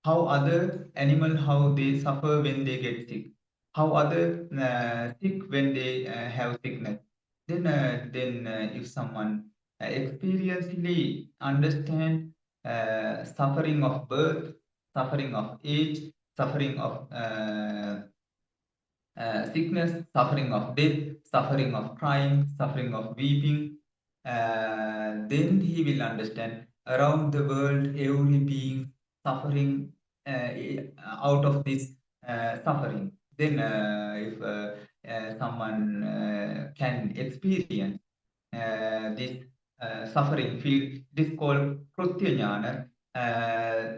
how other animal, how they suffer when they get sick, how other sick when they have sickness. Then if someone experientially understand suffering of birth, suffering of age, suffering of sickness, suffering of death, suffering of crying, suffering of weeping, then he will understand around the world every being suffering out of this suffering. Then if someone can experience this suffering field, this called Krutyajnana.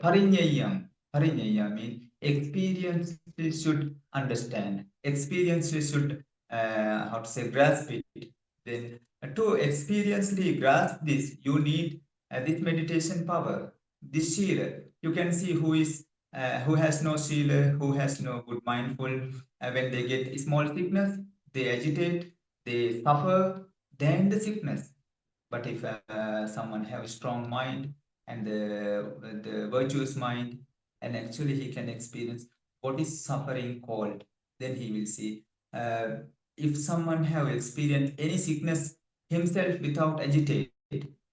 Parinyayam means experience should understand. Experience should, how to say, grasp it. Then to experientially grasp this, you need this meditation power, this Shila. You can see who has no Shila, who has no good mindful. When they get small sickness, they agitate, they suffer, then the sickness. But if someone have a strong mind and the virtuous mind, and actually he can experience what is suffering called, then he will see. If someone have experienced any sickness himself without agitate,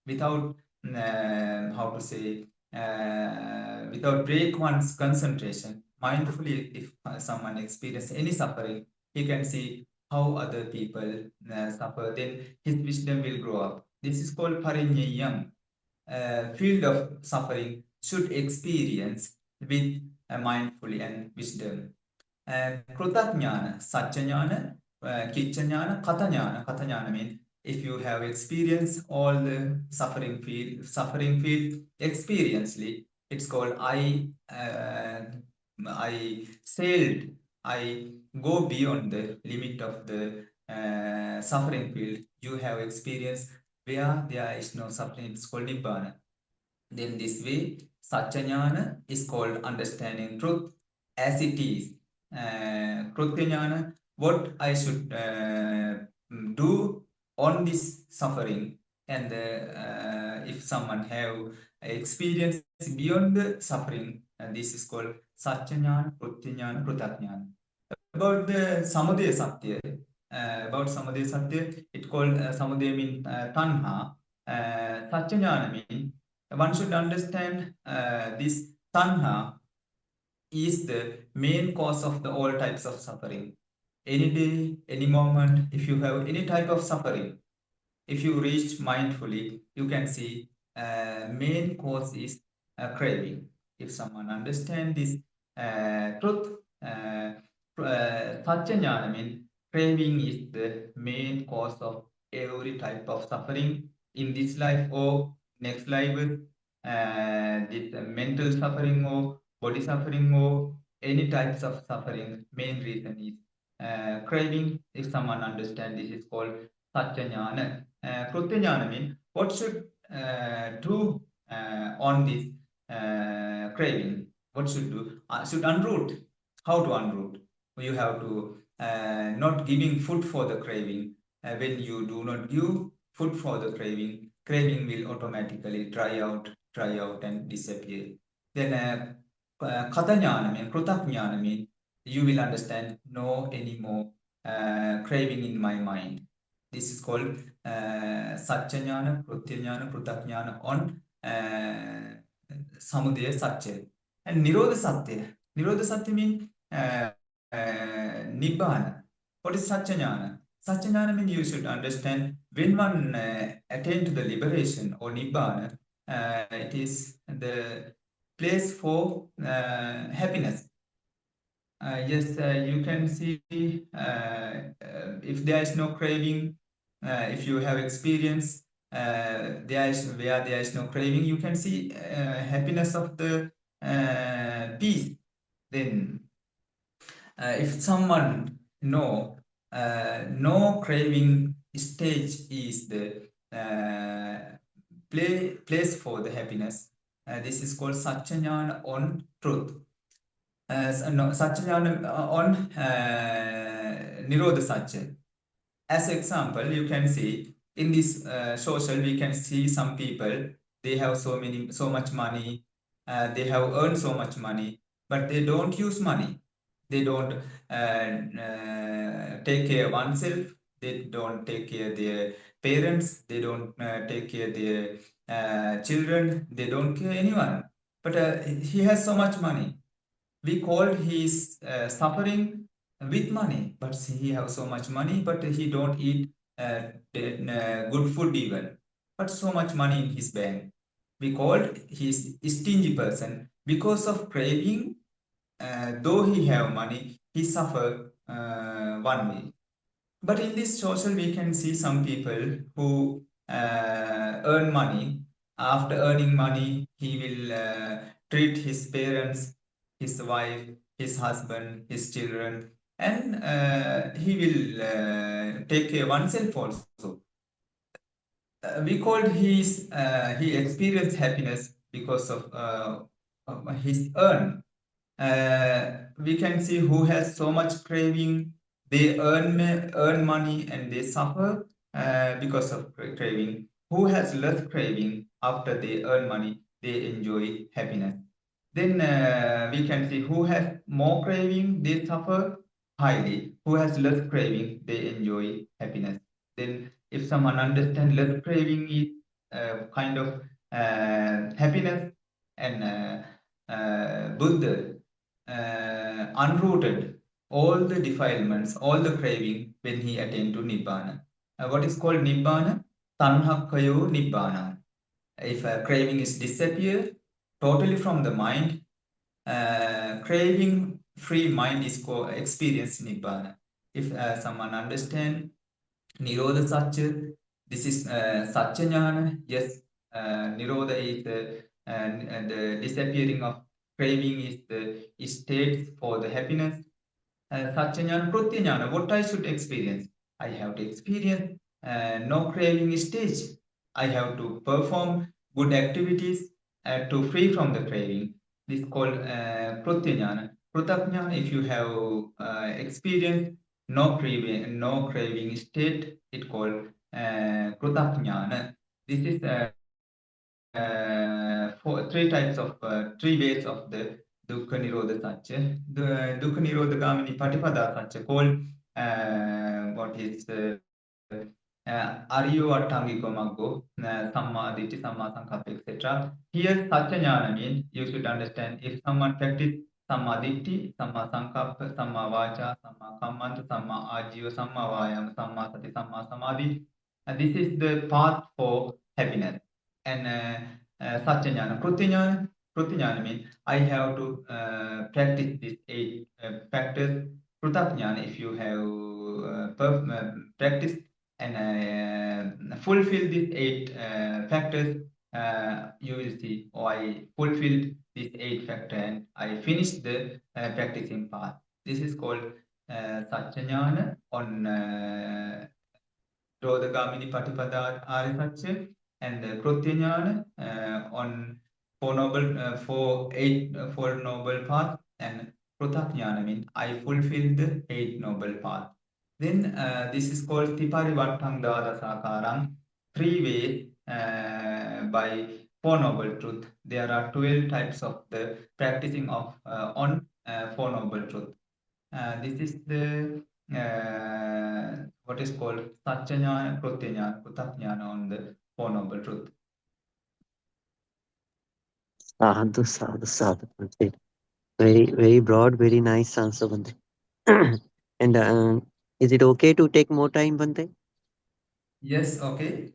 without how to say, without break one's concentration, mindfully, if someone experience any suffering, he can see how other people suffer, then his wisdom will grow up. This is called parinyayam. Field of suffering should experience with mindfully and wisdom. Krutajnana, Satchajnana, Kichajnana, Katajnana. Katajnana means if you have experienced all the suffering field experientially, it's called I sailed, I go beyond the limit of the suffering field. You have experienced where there is no suffering. It's called Nibbana. Then this way, Satchajnana is called understanding truth as it is. Krutyajnana, what I should do on this suffering. And if someone have experience beyond the suffering, this is called Satchajnana, Krutyajnana, Krutajnana. About the Samudaya Satya, it called Samudaya mean Tanha. Satchajnana mean one should understand this Tanha is the main cause of the all types of suffering. Any day, any moment, if you have any type of suffering, if you reach mindfully, you can see main cause is craving. If someone understand this truth, Satchajnana means craving is the main cause of every type of suffering in this life or next life. This mental suffering or body suffering or any types of suffering, main reason is craving. If someone understand this is called Satchajnana. Krutyajnana means what should do on this craving. What should do? Should unroot. How to unroot? You have to not giving food for the craving. When you do not give food for the craving, craving will automatically dry out and disappear. Then Katanyana means, Krutajnana means, you will understand no anymore craving in my mind. This is called Satchanyana, Krutyanyana, Krutajnana on Samudaya Satya. And Nirodha Satya. Nirodha Satya means Nibbana. What is Satchanyana? Satchanyana means you should understand when one attains to the liberation or Nibbana, it is the place for happiness. Yes, you can see if there is no craving, if you have experience, where there is no craving, you can see happiness of the peace. Then, if someone know no craving stage is the place for the happiness, this is called Satchanyana on truth. No, Satchanyana on Nirodha Satya. As example, you can see in this social, we can see some people, they have so much money, they have earned so much money, but they don't use money. They don't take care of oneself. They don't take care of their parents. They don't take care of their children. They don't care anyone. But he has so much money. We call his suffering with money, but he have so much money, but he don't eat good food even. But so much money in his bank. We called his stingy person because of craving. Though he have money, he suffer one way. But in this social, we can see some people who earn money. After earning money, he will treat his parents, his wife, his husband, his children, and he will take care oneself also. We called he experienced happiness because of his earn. We can see who has so much craving, they earn money and they suffer because of craving. Who has less craving, after they earn money, they enjoy happiness. Then we can see who has more craving, they suffer highly. Who has less craving, they enjoy happiness. Then if someone understands less craving is kind of happiness, and Buddha unrooted all the defilements, all the craving when he attained to Nibbana. What is called Nibbana? Tanhakkayo Nibbana. If craving is disappear totally from the mind, craving free mind is called experience Nibbana. If someone understand Nirodha Satya, this is Satchanyana. Yes, Nirodha is the disappearing of craving is the state for the happiness. Satchanyana, Pratyanyana, what I should experience? I have to experience no craving stage. I have to perform good activities to free from the craving. This is called Pratyanyana. Pratyanyana, if you have experienced no craving state, it called Pratyanyana. This is three ways of the Dukkha Nirodha Satya. The Dukkha Nirodha Gamini Patipada Satya called what is Aryo Attangiko Maggo, Samma Ditti, Samma Sankappa, etc. Here, Satyajnana means you should understand if someone practice Samma Ditti, Samma Sankappa, Samma Vacha, Samma Kammanta, Samma Ajiva, Samma Vayam, Samma Sati, Samma Samadhi, and this is the path for happiness. And Satyajnana, Krutyajnana means I have to practice these eight factors. Krutajnana, if you have practiced and fulfill these eight factors, you will see, oh, I fulfilled these eight factors and I finished the practicing path. This is called Satyajnana on Dodagamini Patipada Arya and Krutyajnana on four noble path, and Krutajnana means I fulfilled the eight noble path. Then this is called Tiparivattang Dada Sakarang, three ways by Four Noble Truth. There are 12 types of the practicing of on Four Noble Truth. This is the what is called Satchanyana, Krutyanyana, Kutatnyana on the Four Noble Truth. Sadhu, sadhu, sadhu. Bhante. Very broad, very nice answer, Bhante. And is it okay to take more time, Bhante? Yes, okay.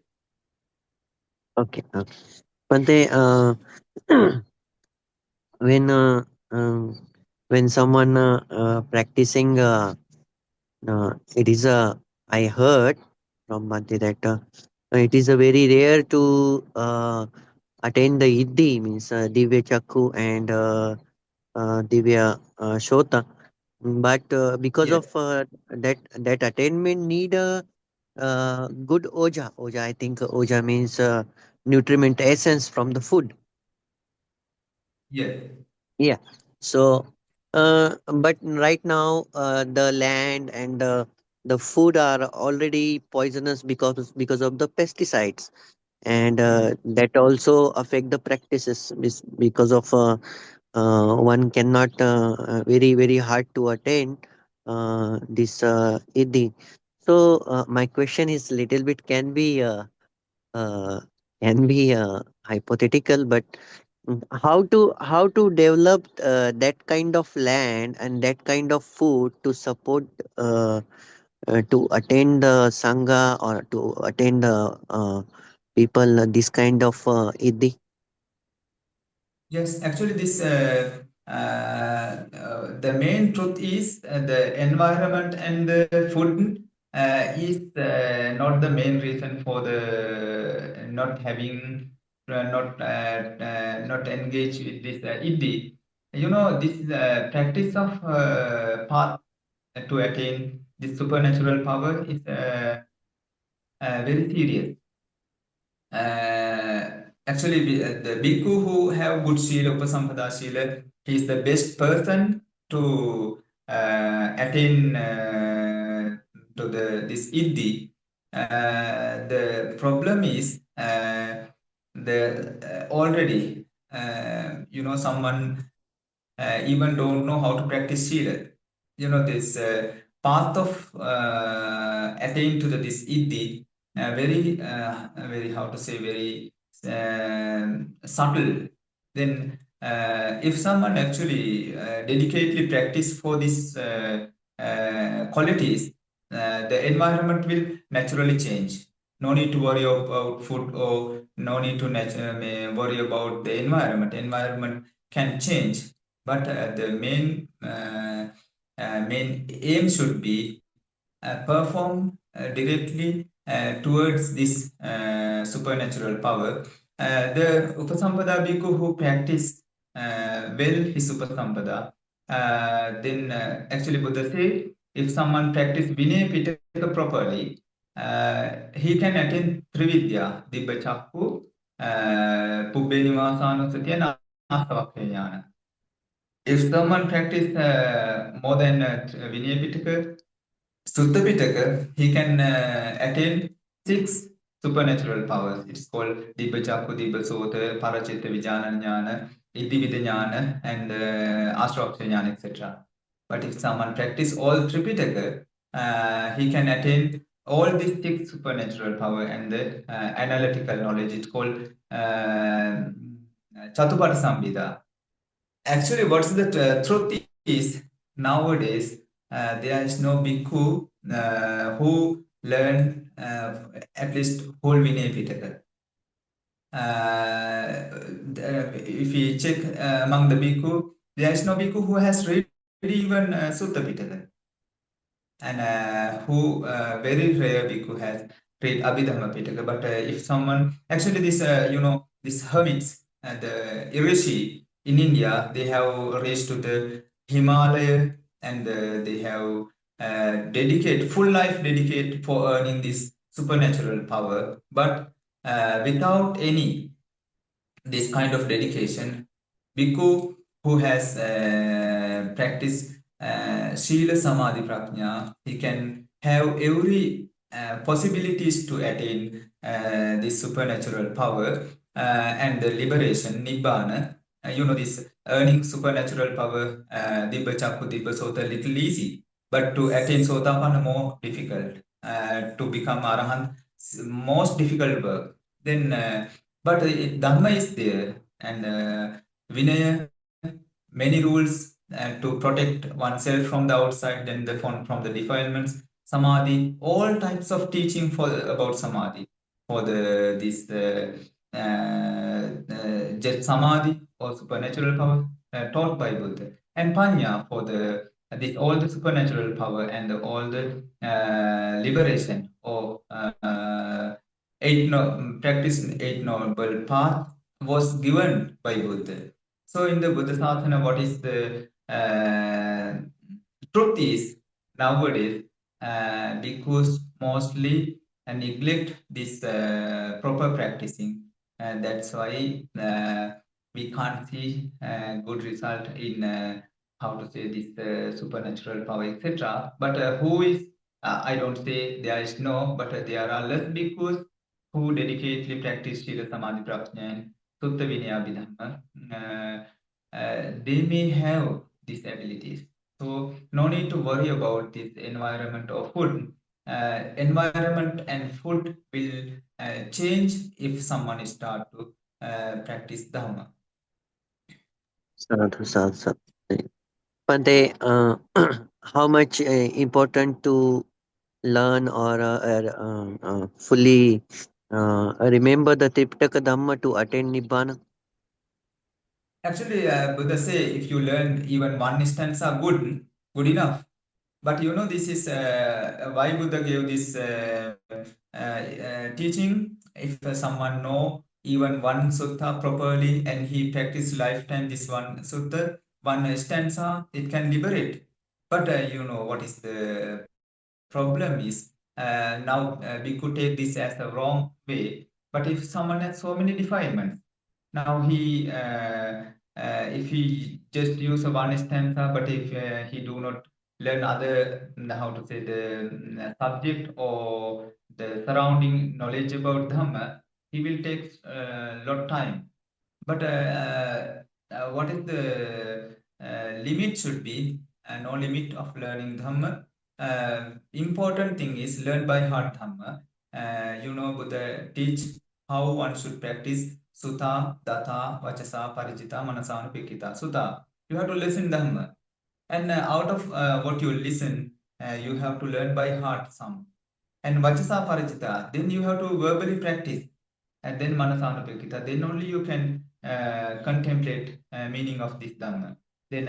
Okay, okay. Bhante, when uh, um, when someone practicing, it is a I heard from Bhante that it is a very rare to attain the Iddhi, means Divya Chakku and Divya Shota. But because Yes, of that attainment need a good oja. Oja, I think oja means nutriment essence from the food. yes. Yeah. So, but right now the land and the food are already poisonous because of the pesticides, and Mm. that also affect the practices because of one cannot very hard to attain this Iddhi. So my question is little bit uh, can be hypothetical, but how to develop that kind of land and that kind of food to support to attain the sangha or to attain the people this kind of Iddhi? Yes, actually, the main truth is the environment and the food is not the main reason for the not having not engaged with this Iddhi. You know, this practice of path to attain this supernatural power is very serious. Actually, the bhikkhu who have good Shila, Upasampada Shila, he is the best person to attain to this Iddhi. The problem is the already someone even don't know how to practice Shila. You know, this path of attain to this Iddhi, very, how to say, very subtle. Then, if someone actually dedicatedly practice for these qualities, the environment will naturally change. No need to worry about food, or no need to worry about the environment. Environment can change, but the main aim should be perform directly towards this supernatural power. The Upasampada bhikkhu who practice well his Upasampada, then actually Buddha said, if someone practice Vinaya Pitaka properly, he can attain Trividya, Dibba Chakku, Pubbe Nivasanusati, and Asavakkhya. If someone practice more than Vinaya Pitaka, Sutta Pitaka, he can attain six supernatural powers. It's called Dibba Chakku, Dibba Sota, Parachitta Vijnana Jnana, Iddhivida Jnana, and Ashtraksha Jnana, etc. But if someone practice all Tripitaka, he can attain all these six supernatural power and the analytical knowledge. It's called Chatupata Sambhida. Actually, what's the truth is nowadays there is no bhikkhu who learn at least whole Vinaya Pitaka. If we check among the bhikkhu, there is no bhikkhu who has read even Sutta Pitaka, and who very rare bhikkhu has read Abhidhamma Pitaka. But if someone actually this hermits and the Rishi in India, they have reached to the Himalaya, and they have full life dedicate for earning this supernatural power, but without any this kind of dedication, bhikkhu who has practiced Sila Samadhi Prajna, he can have every possibilities to attain this supernatural power and the liberation, nibbana. This earning supernatural power, dibba chakku, dibba sota, little easy, but to attain sotapanna more difficult. To become arahant, most difficult work. Then, but dhamma is there, and vinaya, many rules to protect oneself from the outside, then from the defilements. Samadhi, all types of teaching for about samadhi, for the this jet samadhi or supernatural power taught by Buddha, and panya for the this all the supernatural power and all the liberation or practice eight noble path was given by Buddha. So in the Buddha Sasana, what is the truth is nowadays because mostly neglect this proper practicing, and that's why we can't see good result in how to say this supernatural power, etc. But who is I don't say there is no, but there are less bhikkhus who dedicatedly practice Shila Samadhi Prajna and Sutta Vinaya Vidhamma. They may have these abilities. So no need to worry about this environment or food. Environment and food will change if someone start to practice Dhamma. Sadhu, sadhu, sadhu. But they, how much important to learn or fully remember the Tripitaka Dhamma to attain Nibbana? Actually, Buddha say if you learn even one stanza, good enough. But this is why Buddha gave this teaching. If someone know even one sutta properly and he practice lifetime this one sutta, one stanza, it can liberate. But what is the problem is now we could take this as a wrong way. But if someone has so many defilements, now if he just use a one stanza, but if he do not learn other, how to say, the subject or the surrounding knowledge about Dhamma, he will take a lot time. But what is the limit should be, no limit of learning Dhamma. Important thing is learn by heart Dhamma. Buddha teach how one should practice Sutta, Data, Vachasa, Parijita, Manasana, Sutta. You have to listen Dhamma. And out of what you listen, you have to learn by heart some. And Vachasa Parijita, then you have to verbally practice. And then Manasanupekita, then only you can contemplate meaning of this Dhamma. Then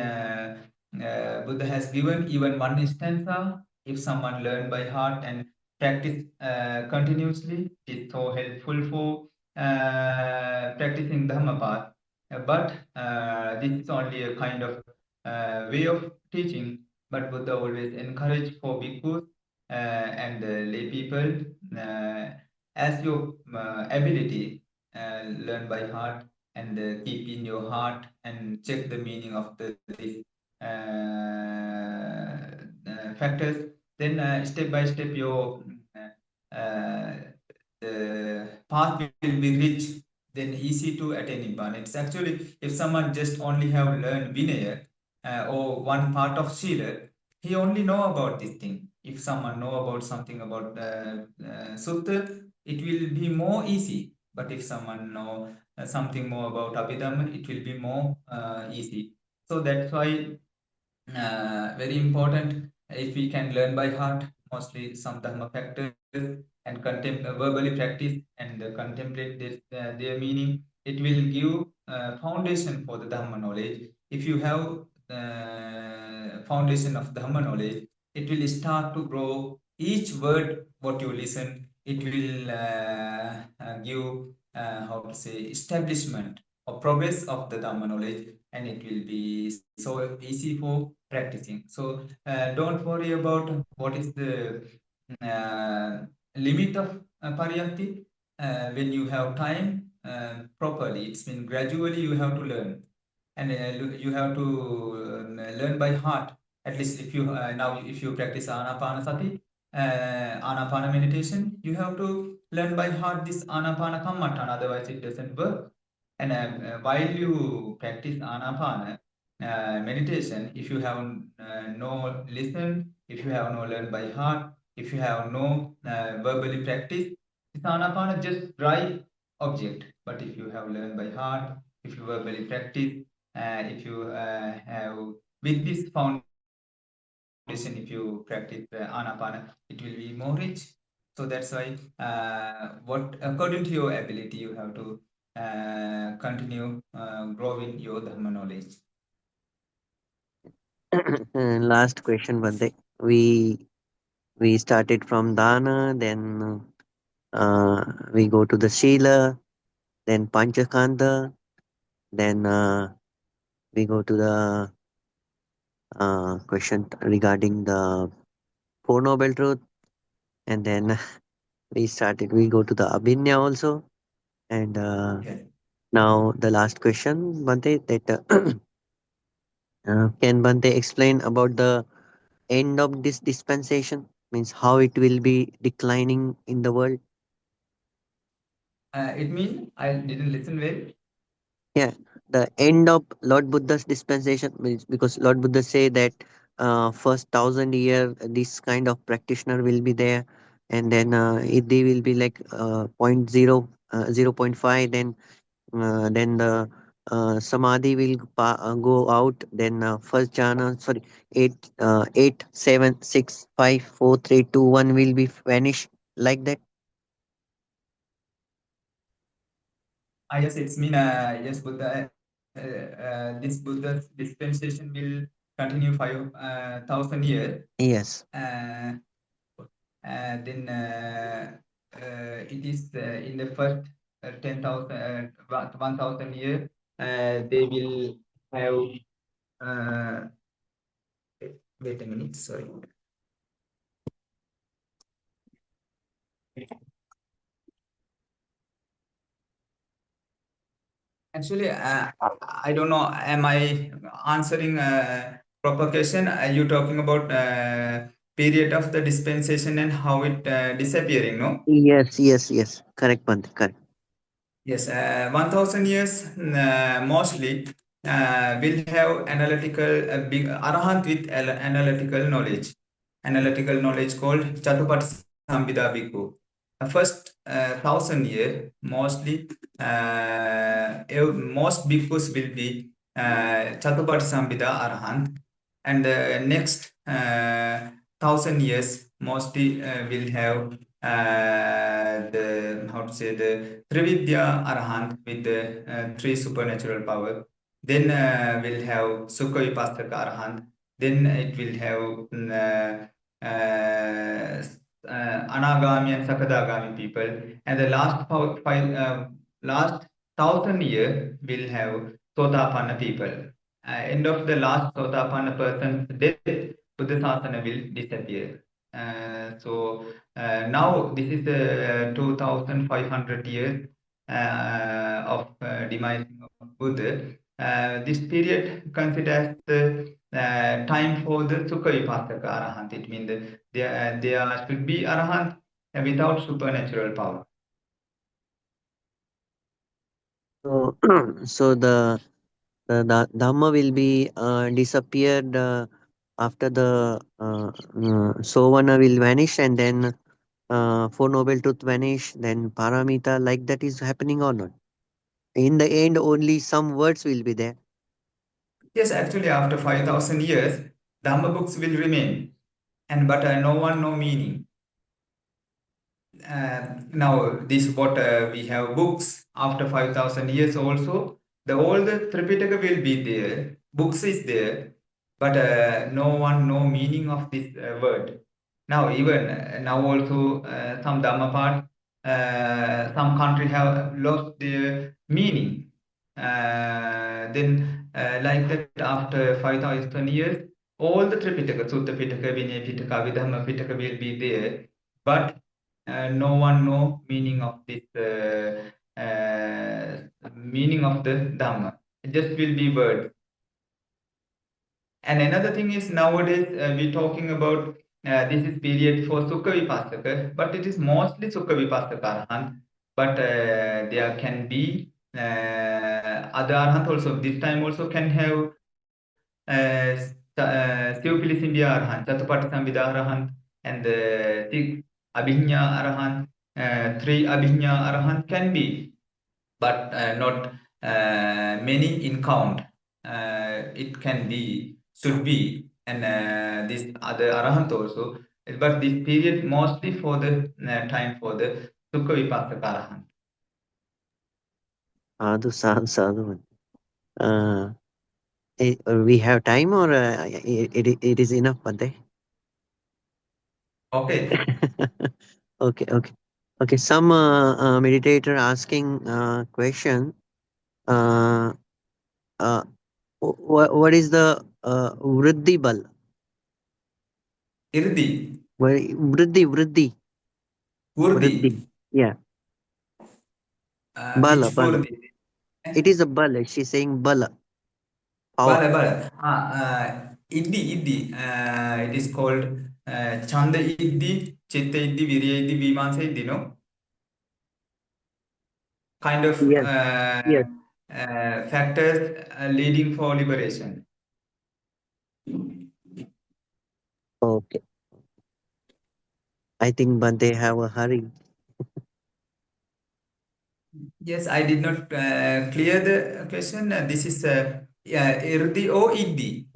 Buddha has given even one stanza. If someone learn by heart and practice continuously, it's so helpful for practicing Dhamma path. But this is only a kind of way of teaching. But Buddha always encourage for bhikkhus and lay people as your ability, learn by heart and keep in your heart and check the meaning of these factors. Then step by step your the path will be rich, then easy to attain Nibbana. It's actually, if someone just only have learned Vinaya or one part of Sila, he only know about this thing. If someone know about something about Sutta, it will be more easy. But if someone know something more about Abhidhamma, it will be more easy. So that's why very important if we can learn by heart mostly some dhamma factors and verbally practice and contemplate this, their meaning, it will give foundation for the dhamma knowledge. If you have foundation of dhamma knowledge, it will start to grow. Each word what you listen, it will give how to say establishment or progress of the dhamma knowledge, and it will be so easy for practicing. So don't worry about what is the limit of pariyatti. When you have time properly, it's been gradually you have to learn, and you have to learn by heart. At least if you now if you practice anapanasati, Anapana meditation, you have to learn by heart this Anapana Kammatana, otherwise it doesn't work. And while you practice Anapana meditation, if you have no listen, if you have no learn by heart, if you have no verbally practice, this Anapana just dry object. But if you have learned by heart, if you verbally practice, if you have with this foundation, if you practice Anapana, it will be more rich. So that's why what according to your ability, you have to continue growing your Dharma knowledge. Last question, Bante. We started from Dana, then we go to the Shila, then Panchakanda, then we go to the question regarding the Four Noble Truth, and then we go to the Abhinya also, and Yes. now the last question, Bante, that can Bante explain about the end of this dispensation? Means how it will be declining in the world? It means I didn't listen well. Yeah, the end of Lord Buddha's dispensation means because Lord Buddha say that first 1,000 year this kind of practitioner will be there, and then they will be like point zero 0.5, then the samadhi will go out, then first jhana, sorry, 8 7 6 5 4 3 2 1 will be vanish like that. Yes, it's mean yes, Buddha. This Buddha's dispensation will continue 5,000 years. Yes. Uh, then it is in the first 10,000, 1,000 years, they will have. Uh, wait a minute, sorry. Actually, I don't know. Am I answering proper question? Are you talking about period of the dispensation and how it disappearing? No. Yes, yes, yes. Correct, Pant. Correct. Yes, 1,000 years mostly will have analytical big arahant with analytical knowledge called Chatupati Sambhida Bhikkhu. First 1,000 year mostly most bhikkhus will be Chatupati Sambhida arahant, and next 1,000 years mostly will have the how to say the Trividya Arahant with the three supernatural power. Then we'll have Sukha Vipastaka Arahant. Then it will have Anagami and Sakadagami people. And the last 1,000 year will have Sotapanna people. End of the last Sotapanna person's death, Buddha Sasana will disappear. Now this is 2,500 years of demising of Buddha. This period considered the time for the Sukha Vipasaka Arahant. It means that there should be Arahant without supernatural power. So, so the Dhamma will be disappeared after the Sovana will vanish, and then Four Noble Truth vanish, then Paramita, like that is happening or not? In the end, only some words will be there. Yes, actually, after 5,000 years, Dhamma books will remain, and but no one know meaning. Now this what we have books after 5,000 years also. The old Tripitaka will be there, books is there, but no one know meaning of this word. Now even now also some Dhamma part, some country have lost their meaning. Then like that after 5,000 years, all the Tripitaka, Sutta Pitaka, Vinaya Pitaka, Abhidhamma Pitaka will be there, but no one know meaning of this meaning of the Dhamma. It just will be word. And another thing is nowadays we talking about This is period for Sukha Vipassaka, but it is mostly Sukha Vipassaka Arahant. But there can be other Arahant also. This time also can have Sivapilisimbhya Arahant, Chatupattisambhida Arahant, and six Abhinya Arahant, three Abhinya Arahant can be, but not many in count. It can be, should be, and this other Arahant also. But this period mostly for the time for the Sukha Vipassaka Arahant. Sadhu, sadhu, sadhu. Uh, we have time or it is enough, Bante? Okay. Okay, okay. Okay, some meditator asking question. Uh, uh, what is the vriddhi bal? Irdi, Vriddhi. Urdi, Vriddhi. Yeah, bala, which for bala. the It is a bala. She's saying bala, power. Bala, bala. Iddi, iddi. It is called Chanda iddi, Chitta iddi, Virya iddi, Vimansa iddi, no? Kind of Yes, yes. factors leading for liberation. Okay. I think Bante have a hurry. Yes, I did not clear the question. This is Irdi or Iddi.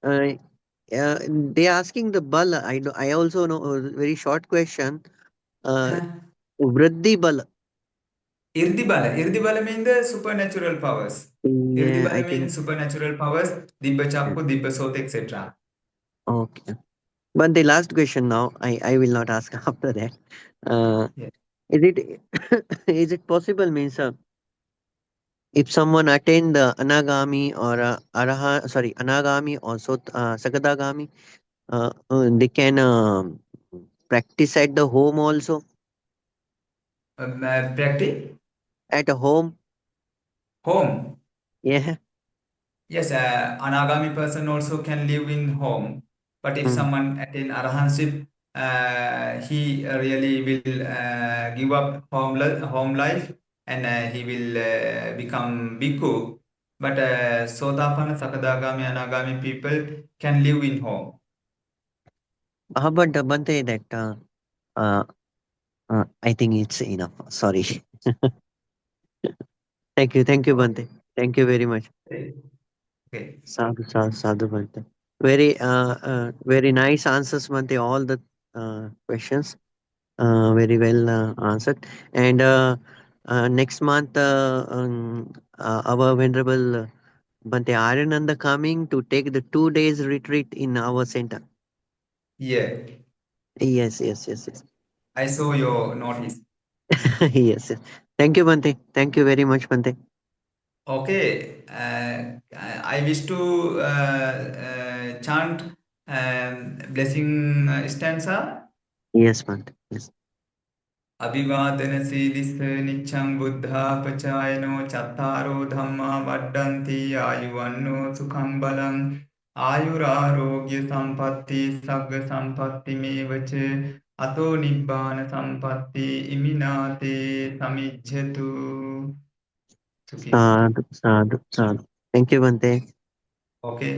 uh, they asking the bala. I also know a very short question. Uh, Vriddhi bala. Irdi Bala. Irdi Bala means the supernatural powers. Irdi Yeah, I Bala think. means supernatural powers, Dibba Yeah. Chakku, Dibba Sot, etc. Okay. But the last question now, I will not ask after that. Uh, Yes. is it is it possible means if someone attend the anagami or anagami or sakadagami, they can practice at the home also, Practice at a home. home. Yeah. Yes, anagami person also can live in home. But if Mm. someone attain arahantship, he really will give up home life and he will become bhikkhu. But Sotapana, Sakadagami, Anagami people can live in home. But Bante, that uh, I think it's enough. Sorry. Thank you, Okay. Bante. Thank you very much. Okay. Sadhu, sadhu, sadhu, Bante. Very nice answers, Bante. All the questions, very well answered. And next month, our venerable Bante Aryananda coming to take the 2 days retreat in our center. Yeah, Yes, yes, yes, yes. I saw your notice. Yes, yes. Thank you, Bante. Thank you very much, Bante. Okay, I wish to chant blessing stanza. Yes, Bante. Yes. अभिवादन सीलिस निच्छं बुद्धापचायनो चत्तारो धम्मा वर्धन्ति आयुवन्नो सुखं बलम् आयुरारोग्य संपत्ति सग्ग संपत्तिमेव च अतो निब्बान संपत्ति इमिनाते समिज्जतु सुखी भव. Sadhu, sadhu, sadhu. Thank you, Bante. Okay.